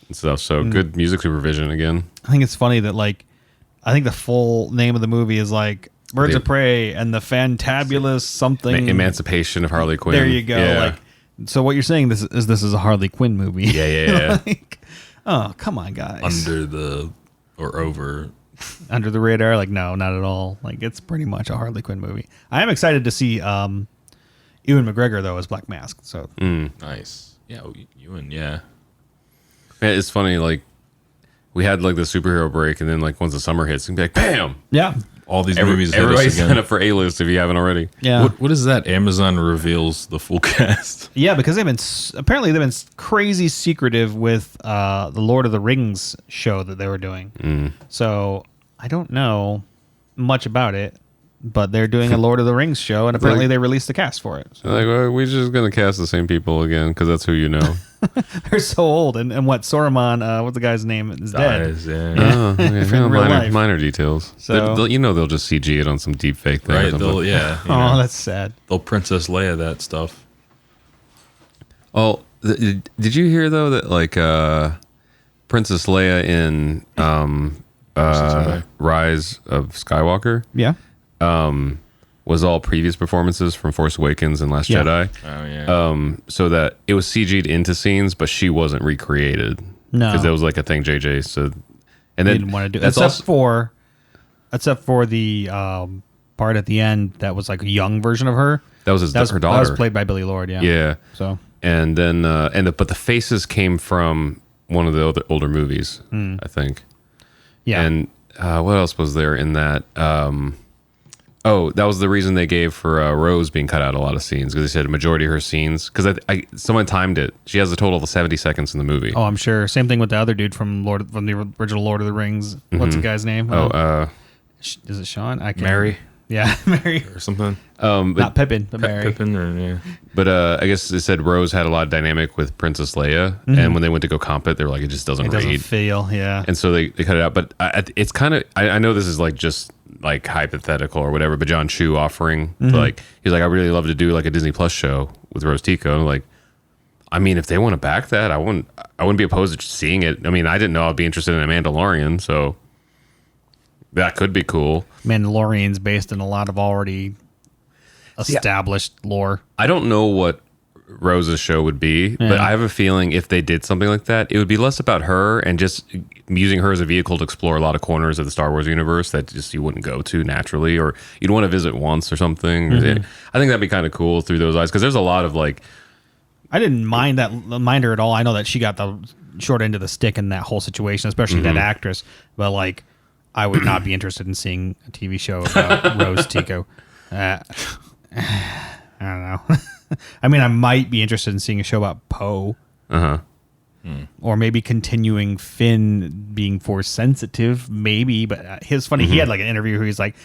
and stuff. So good music supervision again. I think it's funny that like I think the full name of the movie is like Birds of Prey and the fantabulous something Emancipation of Harley Quinn. There you go. Yeah. Like, so what you're saying this is a Harley Quinn movie? Yeah. Like, oh, come on, guys. Under the or over. Under the radar? Like, no, not at all. Like, it's pretty much a Harley Quinn movie. I am excited to see Ewan McGregor though as Black Mask. So Nice. Yeah, Ewan. Yeah. Yeah, it's funny. Like we had like the superhero break, and then like once the summer hits, you can be like, bam! yeah, All these movies hit us Everybody again. sign up for A-list if you haven't already. yeah. What is that? Amazon reveals the full cast. Yeah, because apparently they've been crazy secretive with the Lord of the Rings show that they were doing. So I don't know much about it, but they're doing a Lord of the Rings show, and apparently they released the cast for it. So Like, well, we're just gonna cast the same people again because that's who you know. they're so old, and what Saruman, what the guy's name is dead. Dies, yeah. Oh, okay. In real life. minor details. So- They'll just CG it on some deep fake thing. or Right. something. They'll you Oh, know, that's sad. they'll Princess Leia that stuff. Oh, did you hear though that like Princess Leia in Rise of Skywalker Yeah. was all previous performances from Force Awakens and Last Yeah. Jedi? Oh yeah. So that it was CG'd into scenes, but she wasn't recreated. No. because that was like a thing JJ said. And They then didn't want to do it. that's Except for the part at the end that was like a young version of her. that was her daughter. That was played by Billy Lord, yeah. Yeah. So And then but the faces came from one of the older movies, I think. yeah. And what else was there in that? That was the reason they gave for Rose being cut out a lot of scenes, because they said a majority of her scenes, because someone timed it. She has a total of 70 seconds in the movie. I'm sure. Same thing with the other dude from the original Lord of the Rings. What's the guy's name? Is it Sean? I can't. Mary Yeah, Mary. or something. Not Pippin, but Mary. Pippin or yeah. But I guess they said Rose had a lot of dynamic with Princess Leia, and when they went to go comp it, they were like, it just doesn't It doesn't read. feel, yeah. And so they cut it out. But it's kind of, I know this is like just like hypothetical or whatever, but John Chu offering, like, he's like, I really love to do like a Disney Plus show with Rose Tico. And I'm like, I mean, if they want to back that, I wouldn't be opposed to seeing it. I mean, I didn't know I'd be interested in a Mandalorian, so that could be cool. Mandalorian's based in a lot of already established lore. I don't know what Rose's show would be, but I have a feeling if they did something like that, it would be less about her and just using her as a vehicle to explore a lot of corners of the Star Wars universe that just you wouldn't go to naturally, or you'd want to visit once or something. I think that'd be kind of cool through those eyes, because there's a lot of like, I didn't mind her at all. I know that she got the short end of the stick in that whole situation, especially that actress. But like, I would not be interested in seeing a TV show about Rose Tico. I don't know. I mean, I might be interested in seeing a show about Poe. Or maybe continuing Finn being force sensitive, maybe. But his funny, he had like an interview where he's like,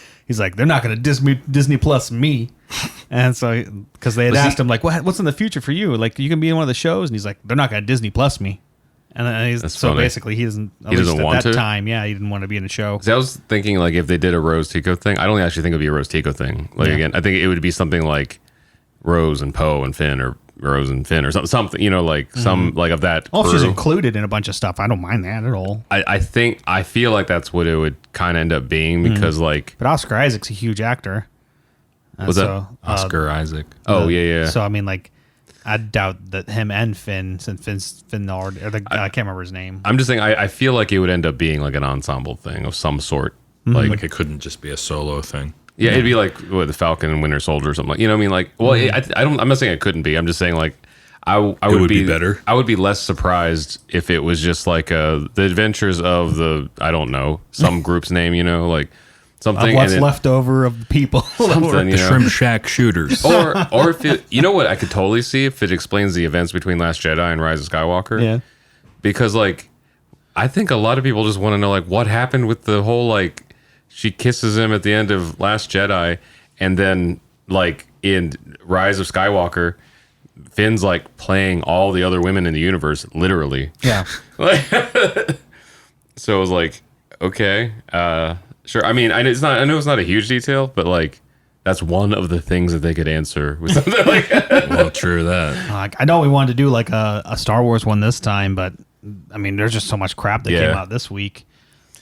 they're not going to Disney Plus me, and so because they had asked him like, what's in the future for you? Like, you can be in one of the shows, and he's like, they're not going to Disney Plus me, and then so funny. basically he doesn't. At He least doesn't at want that to? time, yeah, he didn't want to be in a show. I was thinking like if they did a Rose Tico thing, I don't actually think it'd be a Rose Tico thing. Like again, I think it would be something like Rose and Poe and Finn, or Rose and Finn, or something, you know, like some like of that Oh, if she's crew. included in a bunch of stuff, I don't mind that at all. I feel like that's what it would kind of end up being, because like, But Oscar Isaac's a huge actor. Was that Oscar Isaac. yeah. So I mean, like, I doubt that him and Finn, since Finn already, I can't remember his name. I'm just saying, I feel like it would end up being like an ensemble thing of some sort. Like it couldn't just be a solo thing. Yeah, it'd be like the Falcon and Winter Soldier or something. Like, you know what I mean? Like, well, I'm not saying it couldn't be. I'm just saying like, I would be better. I would be less surprised if it was just like the adventures of I don't know, some group's name, you know, like something. What's and left over of the people. something, you know? Shrimp Shack shooters. or if it, you know what, I could totally see if it explains the events between Last Jedi and Rise of Skywalker. Yeah. Because like, I think a lot of people just want to know like what happened with the whole like, she kisses him at the end of Last Jedi, and then like in Rise of Skywalker, Finn's like playing all the other women in the universe, literally. Yeah. So it was like, okay, sure. I mean, I know it's not a huge detail, but like that's one of the things that they could answer with something like that. Well, true that. I know we wanted to do like a Star Wars one this time, but I mean, there's just so much crap that came out this week.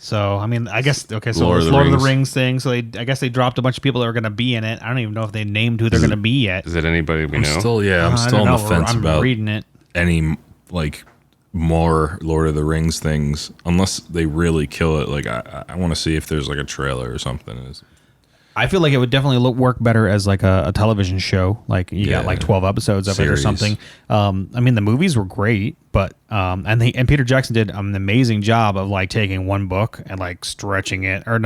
So I mean, I guess okay. So Lord it's of the Lord of the Rings. Rings thing. So I guess they dropped a bunch of people that are going to be in it. I don't even know if they named who they're going to be yet. Is it anybody we know? I'm still I on don't the know. fence I'm about reading it. any like more Lord of the Rings things unless they really kill it. Like I want to see if there's like a trailer or something. I feel like it would definitely work better as like a television show. Like you got Yeah. like 12 episodes of it or Series. something. I mean, the movies were great, but and Peter Jackson did an amazing job of like taking one book and like stretching it or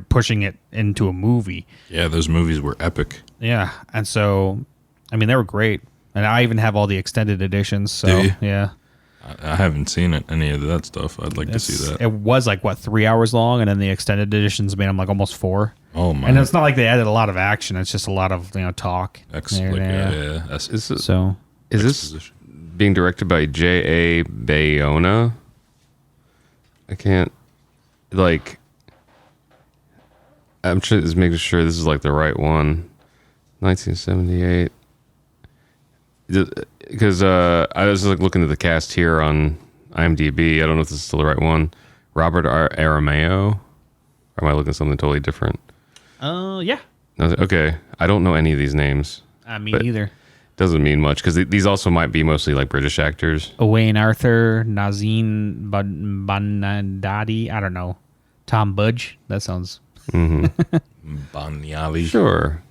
pushing it into a movie. Yeah, those movies were epic. Yeah, and so I mean they were great, and I even have all the extended editions. So Do you? yeah. I haven't seen any of that stuff. I'd like to see that. It was like what 3 hours long, and then the extended editions made them like almost 4. Oh my! And it's not like they added a lot of action; it's just a lot of talk. Is this So being directed by J.A. Bayona? I can't like. I'm just making sure this is like the right one. 1978. Because I was like looking at the cast here on IMDb. I don't know if this is still the right one. Robert Arameo. Or am I looking at something totally different? yeah. Okay, I don't know any of these names. Me But- neither. Doesn't mean much because these also might be mostly like British actors. Owain Arthur, Nazim Banadati. I don't know. Tom Budge. That sounds. Banyali. Sure.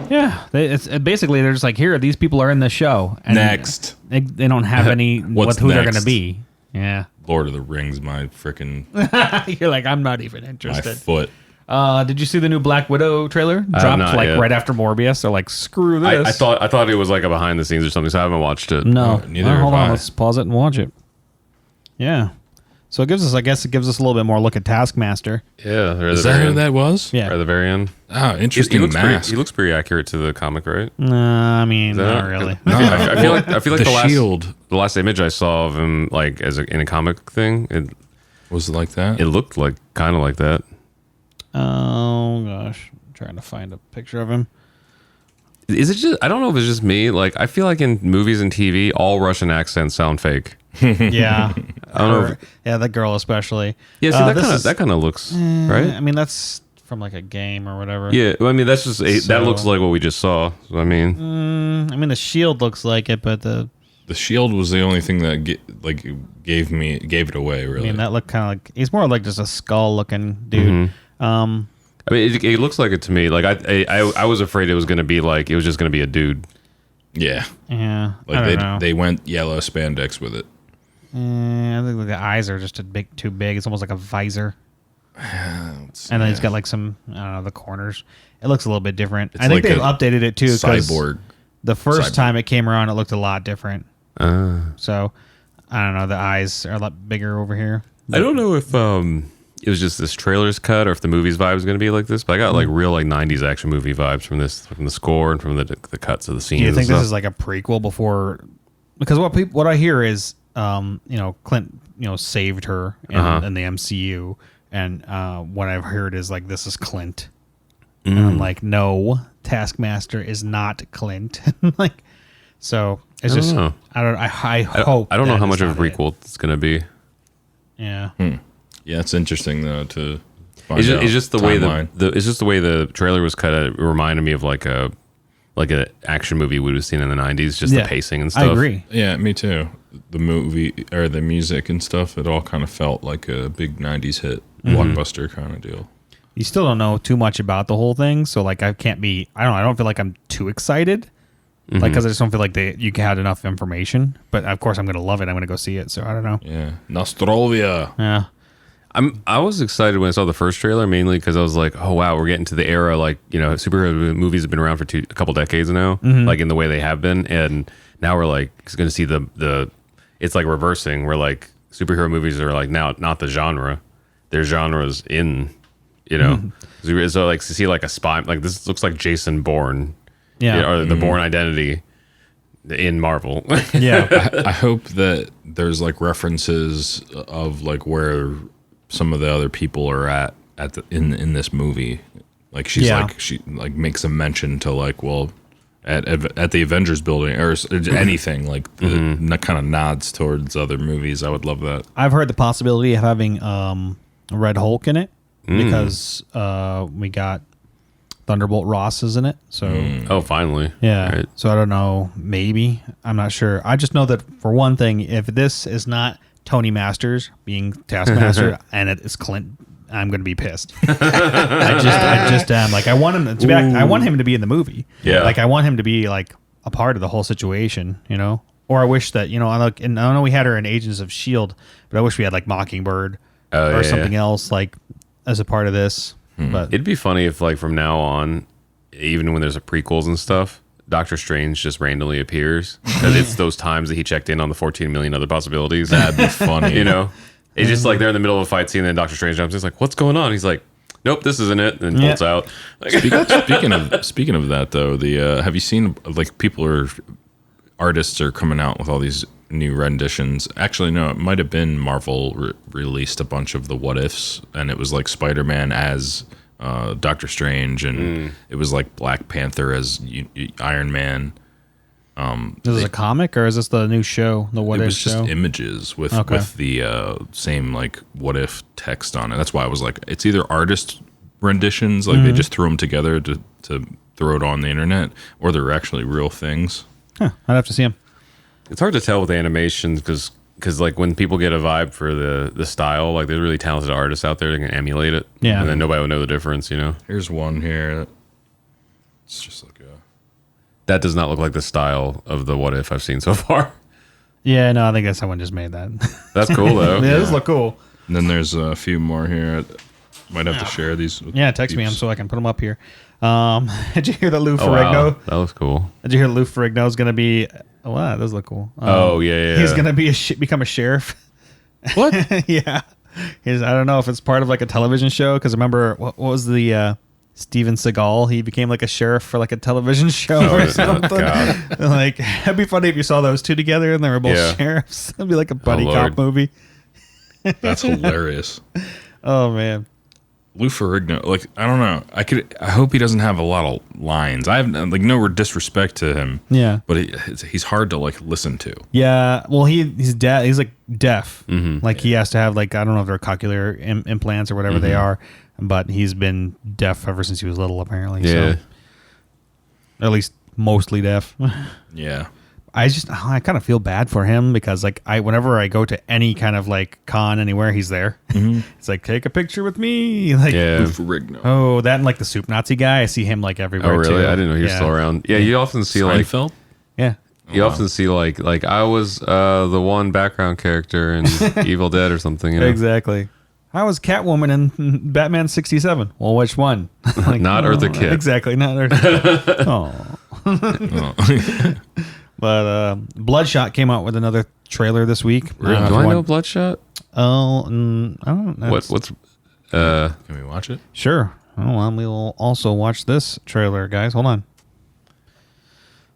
Yeah. It's basically they're just like, here, these people are in the show. And Next. They don't have any What's who they're going next? to be. Yeah. Lord of the Rings, my freaking You're like, I'm not even my interested. foot. Did you see the new Black Widow trailer? Dropped not like yet. right after Morbius. They're like, screw this. I thought it was like a behind the scenes or something, so I haven't watched it. No. neither hold have on. I. Let's pause it and watch it. Yeah. So it gives us, I guess, a little bit more look at Taskmaster. Yeah, Is that who that was? Yeah. Or the very end. Oh, He interesting looks mask. he looks pretty accurate to the comic, right? I mean, not that- really. I feel like The Shield the last image I saw of him like in a comic thing, was it like that. it looked like kind of like that. Oh gosh, I'm trying to find a picture of him. Is it just? I don't know if it's just me. Like I feel like in movies and TV, all Russian accents sound fake. Yeah, I don't know. yeah, that girl especially. Yeah, see this that kind of looks right. I mean, that's from like a game or whatever. Yeah, I mean that's just that So- looks like what we just saw. So, I mean, I mean, the shield looks like it, but the The Shield was the only thing that gave it away. I Really. mean, that looked kind of like he's more like just a skull looking dude. I mean it looks like it to me. Like I was afraid it was gonna be like it was just gonna be a dude. yeah. Yeah, I Like don't know. they went yellow spandex with it. I think the eyes are just too big. It's almost like a visor. And then he's got like some, I don't know, the corners. It looks a little bit different. I think like they've a updated it too. 'Cause cyborg. the first cyborg. time it came around, it looked a lot different. So I don't know. The eyes are a lot bigger over here. I don't know if it was just this trailer's cut or if the movie's vibe is going to be like this, but I got like real like 90s action movie vibes from the score and from the cuts of the scenes. Do you and think this stuff. is like a prequel before? Because what I hear is, Clint, saved her in the MCU, and what I've heard is like this is Clint, and I'm like, no, Taskmaster is not Clint, like, so it's just know. I hope I don't know that how is much of a not it. prequel it's going to be. Yeah. Yeah, it's interesting though to find It's out just the way timeline. it's just the way the trailer was cut. It reminded me of like an action movie we would have seen in the 90s. Just Yeah, the pacing and stuff. I agree. Yeah, me too. The movie or the music and stuff, it all kind of felt like a big 90s hit, blockbuster kind of deal. You still don't know too much about the whole thing, so like I don't feel like I'm too excited. Like, because I just don't feel like you had enough information. But of course, I'm gonna love it. I'm gonna go see it. So I don't know. Yeah. Nostrovia. Yeah, I was excited when I saw the first trailer, mainly because I was like, oh wow, we're getting to the era, like, superhero movies have been around for a couple decades now, like in the way they have been, and now we're like going to see the it's like reversing, where like superhero movies are like now not the genre, there's genres in, so like to see like a spy, like this looks like Jason Bourne, yeah, or the Bourne Identity in Marvel. yeah. I hope that there's like references of like where some of the other people are at in this movie. Like she makes a mention to like, well, at the Avengers building or anything like kind of nods towards other movies. I would love that. I've heard the possibility of having Red Hulk in it because we got Thunderbolt Ross is in it. So Oh, finally. yeah. Right. So I don't know. Maybe. I'm not sure. I just know that for one thing, if this is not Tony Masters being Taskmaster and it is Clint, I'm going to be pissed. I just am. Like, I want him to be. I want him to be in the movie. Yeah. Like, I want him to be like a part of the whole situation. You know. Or I wish that and I know we had her in Agents of Shield, but I wish we had like Mockingbird or something else like as a part of this. But It'd be funny if, like, from now on, even when there's a prequels and stuff, Doctor Strange just randomly appears because it's those times that he checked in on the 14 million other possibilities. That'd be funny. It's just like they're in the middle of a fight scene, and then Doctor Strange jumps in. He's like, "What's going on?" He's like, "Nope, this isn't it," and bolts out. Like, Speaking of that though, have you seen like artists are coming out with all these new renditions? Actually, no, it might have been Marvel released a bunch of the what ifs, and it was like Spider-Man as Doctor Strange, and it was like Black Panther as Iron Man. is this a comic or is this the new show? The What It If was show? just images with the same like what if text on it. That's why I was like, it's either artist renditions, like they just threw them together to throw it on the internet, or they're actually real things. I'd have to see him. it's hard to tell with animations because like when people get a vibe for the style, like there's really talented artists out there that can emulate it. Yeah. And then nobody will know the difference. Here's one here. It's just like That does not look like the style of the what if I've seen so far. Yeah, no, I think someone just made that. That's cool though. Yeah, those look cool. And then there's a few more here. Might have to share these. With Yeah, text me them so I can put them up here. Did you hear that Lou Oh, Ferrigno? wow. That looks cool. Did you hear Lou Ferrigno is going to be? Oh, wow, those look cool. Yeah. He's going to be become a sheriff. What? Yeah, I don't know if it's part of like a television show because remember what was the Steven Seagal? He became like a sheriff for like a television show or something. God. Like it'd be funny if you saw those two together and they were both Yeah. sheriffs. It'd be like a buddy Oh, cop Lord. movie. That's hilarious. Oh man. Lou Ferrigno, like I don't know. I hope he doesn't have a lot of lines. I have like no disrespect to him. Yeah. But he's hard to like listen to. Yeah, well, he's deaf. He's like deaf. Mm-hmm. Like he has to have like I don't know if they're cochlear implants or whatever they are, but he's been deaf ever since he was little, apparently. Yeah. So, at least mostly deaf. Yeah. I kind of feel bad for him because like whenever I go to any kind of like con anywhere, he's there. It's like take a picture with me. Like Yeah. Lou Ferrigno. oh, that and like the Soup Nazi guy. I see him like everywhere. Oh, really? Too. I didn't know he was still around. Yeah, you often see like Seinfeld? Yeah. you often see like I was the one background character in Evil Dead or something. Exactly. I was Catwoman in Batman 67. Well, which one? Like, Not Eartha Kitt. Exactly, not Eartha. Oh. But Bloodshot came out with another trailer this week. Do I know Bloodshot? Oh, I don't know. What's Can we watch it? Sure. Oh, well, we'll also watch this trailer, guys. Hold on.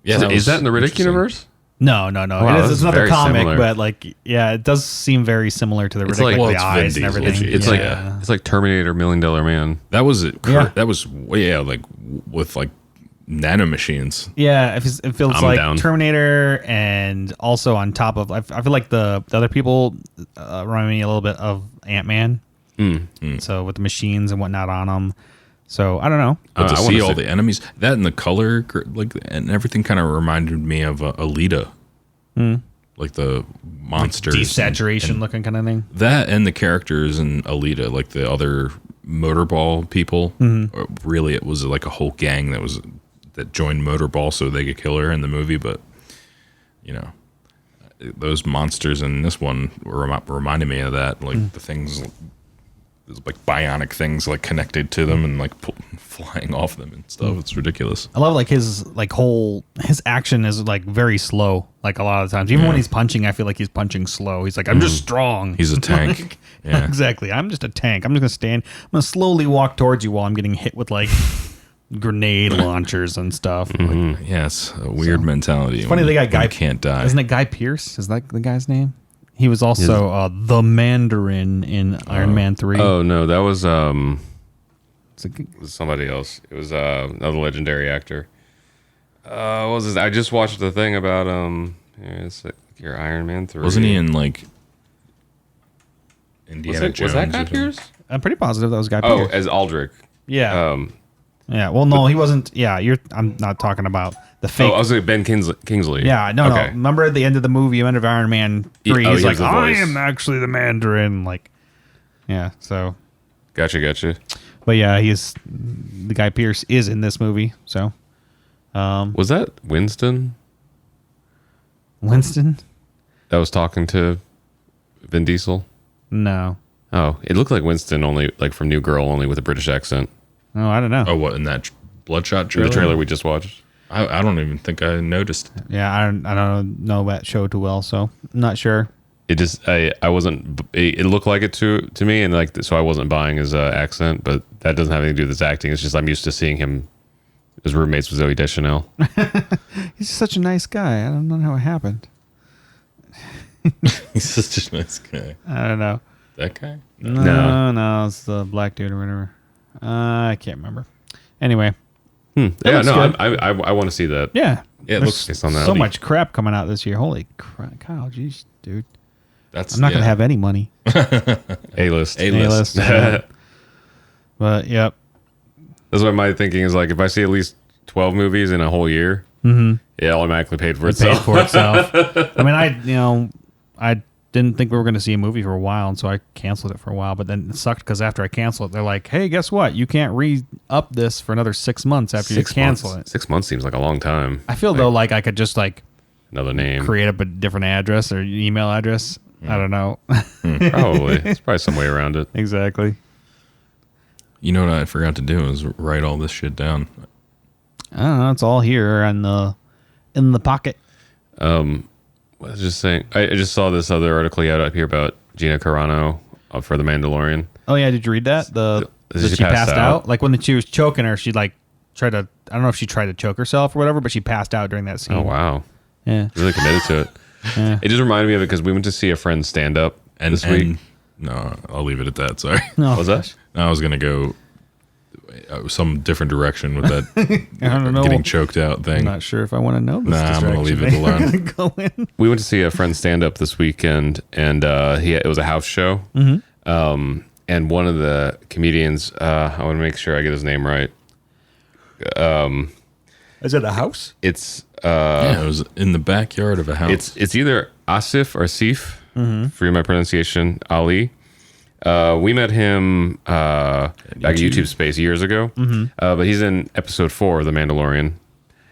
Yeah. is that in the Riddick universe? No. Wow, It's that's another very comic, similar. but like, yeah, it does seem very similar to the It's Riddick, like- like, well, the it's eyes Vin and Diesel. everything. It's Yeah. like Terminator $1 Million Man. That was it. Yeah. That was like nanomachines. Yeah, it feels I'm like down. Terminator, and also on top of, I feel like the other people remind me a little bit of Ant-Man. So with the machines and whatnot on them. So I don't know. But to I wanna see all see- the enemies, that and the color, like, and everything kind of reminded me of Alita. Like the monsters. Desaturation and looking kind of thing. that and the characters in Alita, like the other motorball people. Or really, it was like a whole gang that joined motorball so they could kill her in the movie. But those monsters in this one reminded me of that. Like the things, there's like bionic things like connected to them and like flying off them and stuff. It's ridiculous. I love like his action is like very slow. Like a lot of times, even when he's punching, I feel like he's punching slow. He's like, I'm just strong. He's a tank. Like, Yeah. exactly. I'm just a tank. I'm just gonna stand. I'm gonna slowly walk towards you while I'm getting hit with like grenade launchers and stuff. Like, Yes, a weird mentality. It's funny they got Guy can't die. Isn't it Guy Pearce? Is that the guy's name? He was also the Mandarin in Iron Man 3. Oh no, that was It's like- somebody else. It was another legendary actor. What was this? I just watched the thing about it's like your Iron Man 3. Wasn't he in like Indiana Jones? Was that Guy or something? Pearce? I'm pretty positive that was Guy Oh, Pearce. as Aldrich. Yeah. Yeah. Well, no, he wasn't. Yeah, I'm not talking about the fake. Oh, I was like Ben Kingsley. Yeah, no. Remember at the end of the movie, end of Iron Man 3, he's like, the I voice. am actually the Mandarin. Like, yeah. So, Gotcha. but yeah, the Guy Pearce is in this movie. So, Was that Winston Winston? that was talking to Vin Diesel? No. Oh, it looked like Winston, only like from New Girl, only with a British accent. Oh, I don't know. Oh, what in that Bloodshot In trailer? the trailer we just watched. I don't even think I noticed. Yeah, I don't know that show too well, so I'm not sure. It just I wasn't. It looked like it to me, and like so I wasn't buying his accent, but that doesn't have anything to do with his acting. It's just I'm used to seeing him as roommates with Zooey Deschanel. He's such a nice guy. I don't know how it happened. He's such a nice guy. I don't know. That guy? No, it's the black dude or whatever. I can't remember. Anyway. Yeah, looks no, good. I want to see that. Yeah. Yeah, it There's looks based on that. so much crap coming out this year. Holy crap. Kyle, jeez, dude. That's I'm not going to have any money. A-list. A-list. Yeah. But, yep. That's why my thinking is like if I see at least 12 movies in a whole year, it automatically paid for It paid itself. for itself. I mean, I didn't think we were going to see a movie for a while, and so I canceled it for a while. But then it sucked because after I canceled it, they're like, hey, guess what? You can't re-up this for another 6 months after you cancel it. 6 months seems like a long time. I feel, though, like I could just, like, Another name. create up a different address or email address. I don't know. Probably. There's probably some way around it. Exactly. You know what I forgot to do is write all this shit down. I don't know. It's all here in the pocket. I was just saying, I just saw this other article you had up here about Gina Carano for The Mandalorian. Oh, yeah. Did you read that? That She she passed passed out? out? Like when she was choking her, she like tried to, I don't know if she tried to choke herself or whatever, but she passed out during that scene. Oh, wow. Yeah. Really committed to it. Yeah. It just reminded me of it because we went to see a friend stand up this week. No, I'll leave it at that. Sorry. No. What was that? I was going to go some different direction with that I don't know. getting choked out I'm thing. not sure if I want to know this. Nah, I'm gonna leave it distraction. Go in. We went to see a friend stand up this weekend, and it was a house show. And one of the comedians, I want to make sure I get his name right. Is it a house? It's Yeah, it was in the backyard of a house. it's either Asif or Sif, for my pronunciation, Ali. We met him back at YouTube Space years ago, but he's in episode 4 of The Mandalorian.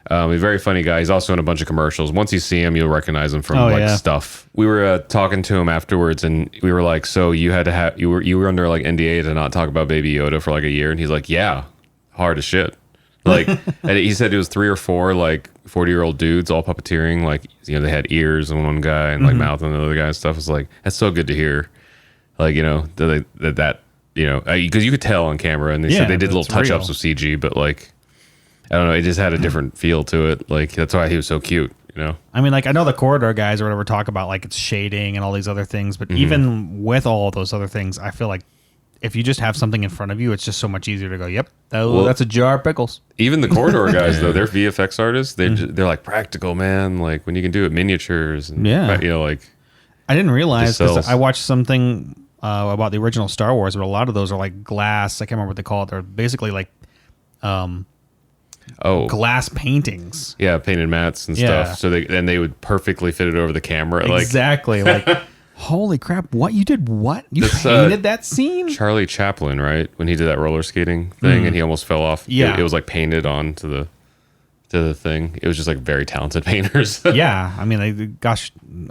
He's a very funny guy. He's also in a bunch of commercials. Once you see him, you'll recognize him from stuff. We were talking to him afterwards, and we were like, "So you had to have you were under like NDA to not talk about Baby Yoda for like a year?" And he's like, "Yeah, hard as shit." Like, and he said it was 3 or 4 like 40-year-old dudes all puppeteering. Like, you know, they had ears on one guy and like mouth on the other guy and stuff. It's like that's so good to hear. Like, you know, that you know, because you could tell on camera, and they said they did little touch ups with CG, but like, I don't know, it just had a different feel to it. Like, that's why he was so cute, you know? I mean, like, I know the corridor guys or whatever talk about like it's shading and all these other things, but even with all those other things, I feel like if you just have something in front of you, it's just so much easier to go, yep, that's a jar of pickles. Even the corridor guys, though, they're VFX artists. They're like practical, man. Like when you can do it miniatures, and you know, like I didn't realize because sells. I watched something about the original Star Wars, but a lot of those are like glass. I can't remember what they call it. They're basically like glass paintings. Yeah, painted mats and Yeah. stuff. So they would perfectly fit it over the camera. Like Exactly. Like, holy crap! What you did? What you This, painted that scene? Charlie Chaplin, right? When he did that roller skating thing and he almost fell off. Yeah. It was like painted onto the thing. It was just like very talented painters. Yeah, I mean,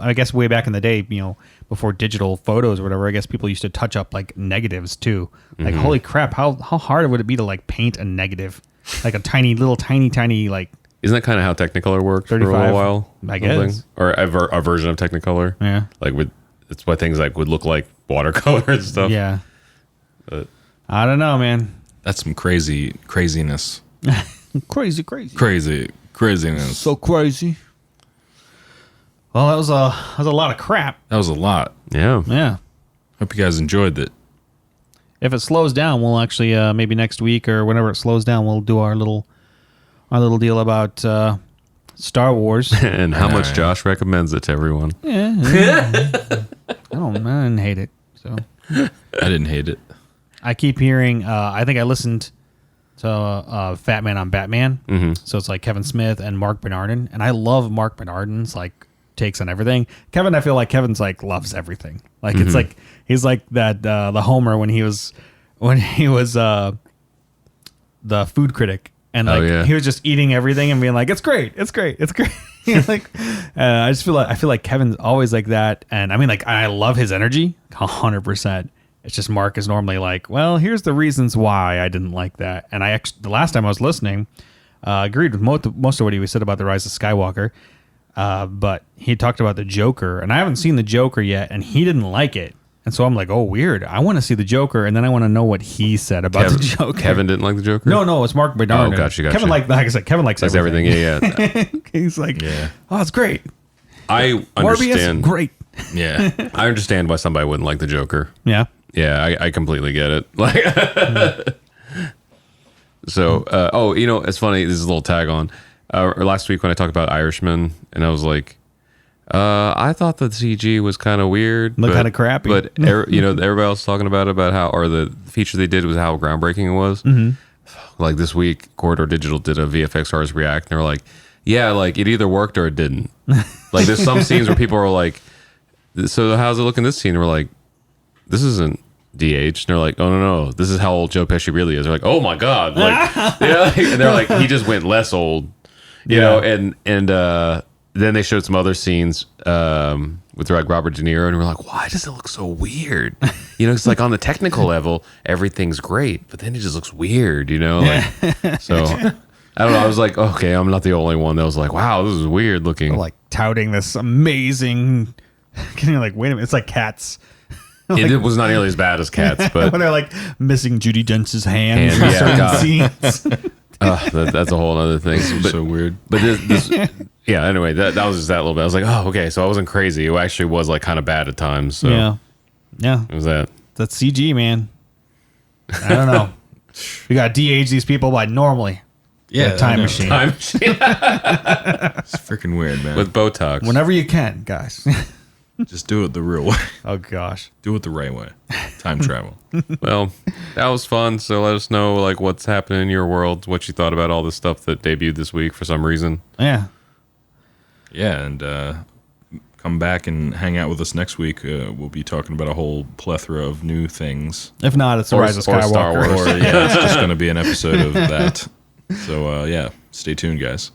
I guess way back in the day, you know, before digital photos or whatever, I guess people used to touch up like negatives too. Like, holy crap, how hard would it be to like paint a negative, like a tiny like. Isn't that kind of how Technicolor worked for a 35, little while? I guess. Or a version of Technicolor. Yeah. Like it's why things like would look like watercolor and stuff. Yeah. But I don't know, man. That's some craziness. Craziness. So crazy. Well, that was a lot of crap. That was a lot. yeah. Yeah. Hope you guys enjoyed it. If it slows down, we'll actually maybe next week or whenever it slows down, we'll do our little deal about Star Wars. And how much know. Josh recommends it to everyone. I didn't hate it. So I didn't hate it. I keep hearing. I think I listened to Fat Man on Batman. Mm-hmm. So it's like Kevin Smith and Mark Bernardin, and I love Mark Bernardin's like takes on everything. Kevin, I feel like Kevin's like loves everything. Like it's like he's like that the Homer when he was the food critic. And like he was just eating everything and being like, "It's great, it's great, it's great." Like, I feel like Kevin's always like that, and I mean, like, I love his energy, 100%. It's just Mark is normally like, "Well, here's the reasons why I didn't like that." And I actually, the last time I was listening, agreed with most of what he said about the Rise of Skywalker, but he talked about the Joker, and I haven't seen the Joker yet, and he didn't like it. And so I'm like, oh, weird. I want to see the Joker, and then I want to know what he said about the Joker. Kevin didn't like the Joker? No, it's Mark Bernardin. Oh, gotcha. Kevin, like I said, Kevin likes everything. Yeah. He's like, oh, it's great. I Morbius, understand. great. Yeah. I understand why somebody wouldn't like the Joker. Yeah. Yeah, I completely get it. Like, so, it's funny. This is a little tag on. Last week when I talked about Irishman, and I was like, I thought the CG was kind of weird. Looked kind of crappy. But, everybody else talking about how, or the feature they did was how groundbreaking it was. Mm-hmm. Like this week, Corridor Digital did a VFX artist react, and they were like, yeah, like it either worked or it didn't. Like there's some scenes where people are like, so how's it look in this scene? And we're like, this isn't DH. And they're like, oh no, this is how old Joe Pesci really is. They're like, oh my God. Like, and they're like, he just went less old, you know, and then they showed some other scenes with like Robert De Niro, and we're like, why does it look so weird? You know, it's like on the technical level, everything's great, but then it just looks weird, you know? Like, so I don't know. I was like, okay, I'm not the only one that was like, wow, this is weird looking. Like touting this amazing. You're like, wait a minute, it's like Cats. Like, it was not nearly as bad as Cats, but when they're like missing Judi Dench's hands in yeah, certain God. scenes. that's a whole other thing. But, So weird. But this yeah. Anyway, that was just that little bit. I was like, oh, okay. So I wasn't crazy. It actually was like kind of bad at times. So yeah. it was that. That's CG, man. I don't know. We got to de-age these people by normally. Yeah. Time machine. Time machine It's freaking weird, man. with Botox. Whenever you can, guys. Just do it the real way. Oh gosh. Do it the right way. Time travel. Well, that was fun. So let us know like what's happening in your world, what you thought about all this stuff that debuted this week for some reason. Yeah. Yeah, and come back and hang out with us next week. We'll be talking about a whole plethora of new things. If not, it's the Or- Rise of or Skywalker. Star Wars. Or yeah, it's just going to be an episode of that. So yeah, stay tuned, guys.